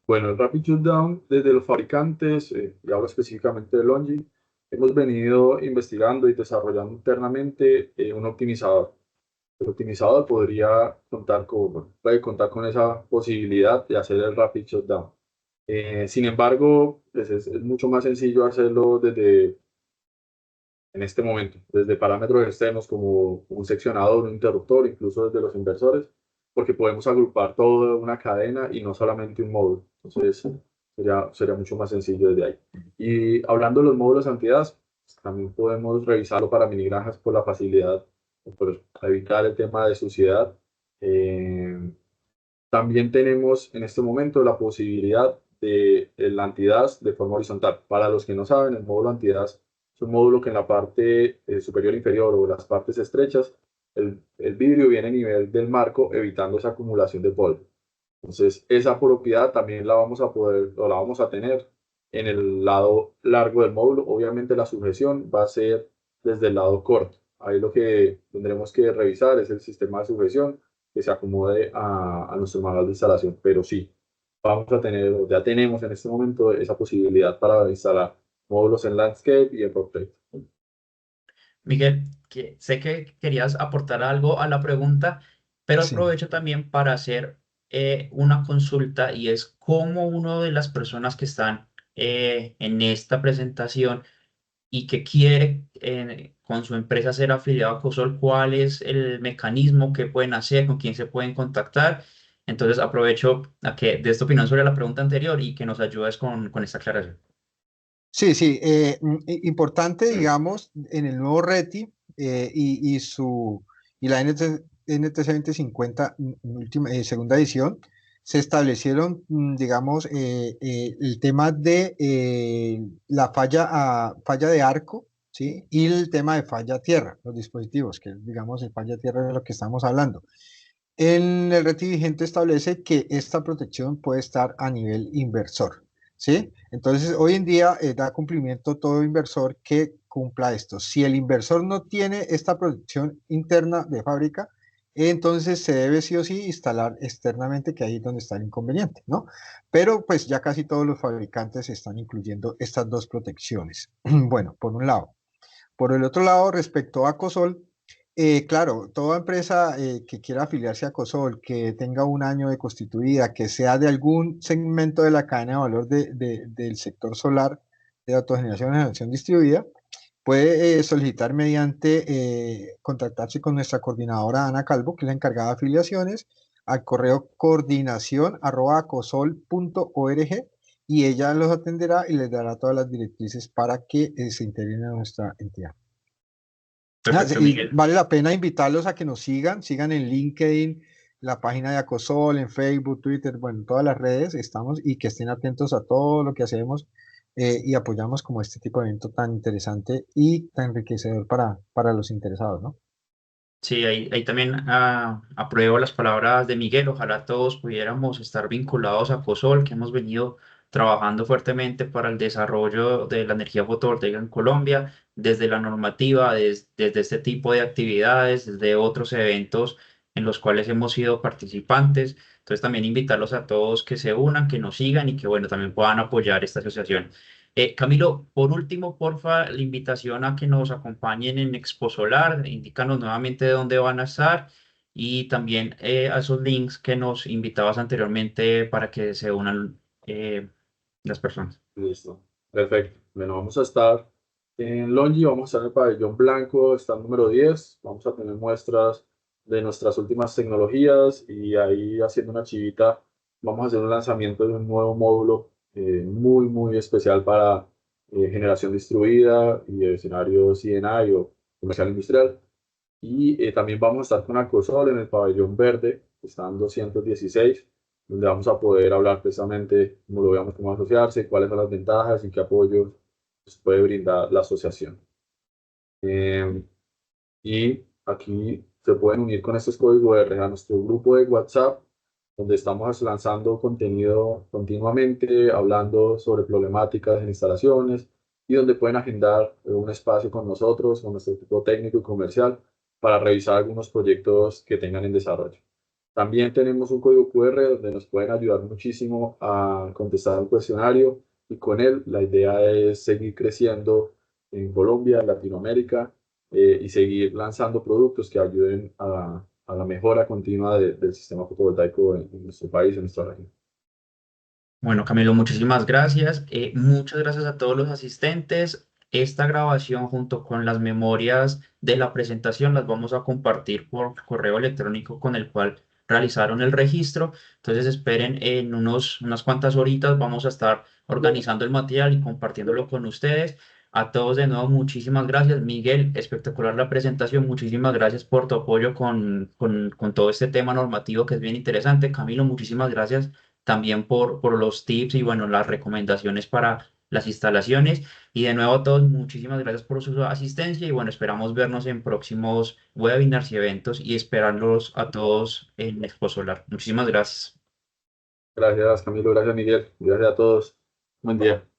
Bueno, el Rapid Shutdown, desde los fabricantes, y ahora específicamente de Longi, hemos venido investigando y desarrollando internamente un optimizador. El optimizador puede contar con esa posibilidad de hacer el Rapid Shutdown. Sin embargo, pues es mucho más sencillo hacerlo en este momento, desde parámetros externos como un seccionador, un interruptor, incluso desde los inversores, porque podemos agrupar toda una cadena y no solamente un módulo. Entonces, sería mucho más sencillo desde ahí. Y hablando de los módulos anti-DAS, también podemos revisarlo para mini granjas por la facilidad, para evitar el tema de suciedad. Eh, También tenemos en este momento la posibilidad de el anti-DAS de forma horizontal. Para los que no saben, el módulo anti-DAS Es un módulo que en la parte superior e inferior o las partes estrechas, el vidrio viene a nivel del marco, evitando esa acumulación de polvo. Entonces, esa propiedad también la vamos a poder o la vamos a tener en el lado largo del módulo. Obviamente la sujeción va a ser desde el lado corto. Ahí lo que tendremos que revisar es el sistema de sujeción que se acomode a nuestro manual de instalación. Pero sí, vamos a tener, o ya tenemos en este momento esa posibilidad para instalar módulos en landscape y en portrait. Miguel, sé que querías aportar algo a la pregunta, pero Sí. aprovecho también para hacer una consulta y es cómo uno de las personas que están en esta presentación y que quiere con su empresa ser afiliado a COSOL, cuál es el mecanismo que pueden hacer, con quién se pueden contactar. Entonces aprovecho a que des tu opinión sobre la pregunta anterior y que nos ayudes con esta aclaración. Sí, sí, importante, digamos, en el nuevo RETI y la NTC 2050, última, segunda edición, se establecieron, digamos, el tema de la falla de arco, ¿sí? Y el tema de falla tierra, los dispositivos, que digamos, el falla tierra de lo que estamos hablando. En el RETI vigente establece que esta protección puede estar a nivel inversor, ¿sí? Entonces, hoy en día da cumplimiento todo inversor que cumpla esto. Si el inversor no tiene esta protección interna de fábrica, entonces se debe sí o sí instalar externamente, que ahí es donde está el inconveniente, ¿no? Pero pues ya casi todos los fabricantes están incluyendo estas dos protecciones. Bueno, por un lado. Por el otro lado, respecto a COSOL, claro, toda empresa que quiera afiliarse a COSOL, que tenga un año de constituida, que sea de algún segmento de la cadena de valor del sector solar de autogeneración y generación distribuida, puede solicitar mediante contactarse con nuestra coordinadora Ana Calvo, que es la encargada de afiliaciones, al correo coordinación@cosol.org y ella los atenderá y les dará todas las directrices para que se integren a nuestra entidad. Perfecto, Y Miguel. vale la pena invitarlos a que nos sigan en LinkedIn, la página de Acosol, en Facebook, Twitter, bueno, en todas las redes estamos y que estén atentos a todo lo que hacemos y apoyamos como este tipo de evento tan interesante y tan enriquecedor para los interesados, ¿no? Sí, ahí también apruebo las palabras de Miguel. Ojalá todos pudiéramos estar vinculados a COSOL, que hemos venido trabajando fuertemente para el desarrollo de la energía fotovoltaica en Colombia, desde la normativa, desde este tipo de actividades, desde otros eventos en los cuales hemos sido participantes. Entonces también invitarlos a todos que se unan, que nos sigan y que bueno, también puedan apoyar esta asociación. Camilo, por último, porfa, la invitación a que nos acompañen en Expo Solar, indícanos nuevamente de dónde van a estar y también a esos links que nos invitabas anteriormente para que se unan las personas. Listo, perfecto. Bueno, vamos a estar en Longi, vamos a estar en el pabellón blanco, está el número 10. Vamos a tener muestras de nuestras últimas tecnologías y ahí haciendo una chivita, vamos a hacer un lanzamiento de un nuevo módulo muy, muy especial para generación distribuida y escenario CNI o comercial industrial. Y también vamos a estar con Acosol en el pabellón verde, que está en 216, donde vamos a poder hablar precisamente cómo lo veamos, cómo asociarse, cuáles son las ventajas y qué apoyos nos puede brindar la asociación. Eh, y aquí se pueden unir con estos códigos R a nuestro grupo de WhatsApp, donde estamos lanzando contenido continuamente, hablando sobre problemáticas en instalaciones y donde pueden agendar un espacio con nosotros, con nuestro equipo técnico y comercial, para revisar algunos proyectos que tengan en desarrollo. También tenemos un código QR donde nos pueden ayudar muchísimo a contestar un cuestionario y con él la idea es seguir creciendo en Colombia, en Latinoamérica y seguir lanzando productos que ayuden a la mejora continua del sistema fotovoltaico en nuestro país, en nuestra región. Bueno, Camilo, muchísimas gracias. Muchas gracias a todos los asistentes. Esta grabación junto con las memorias de la presentación las vamos a compartir por correo electrónico con el cual realizaron el registro. Entonces esperen en unas cuantas horitas vamos a estar organizando el material y compartiéndolo con ustedes. A todos de nuevo, muchísimas gracias. Miguel, espectacular la presentación. Muchísimas gracias por tu apoyo con todo este tema normativo que es bien interesante. Camilo, muchísimas gracias también por los tips y bueno, las recomendaciones para las instalaciones. Y de nuevo a todos, muchísimas gracias por su asistencia y bueno, esperamos vernos en próximos webinars y eventos y esperarlos a todos en Expo Solar. Muchísimas gracias. Gracias, Camilo. Gracias, Miguel. Gracias a todos. Buen día.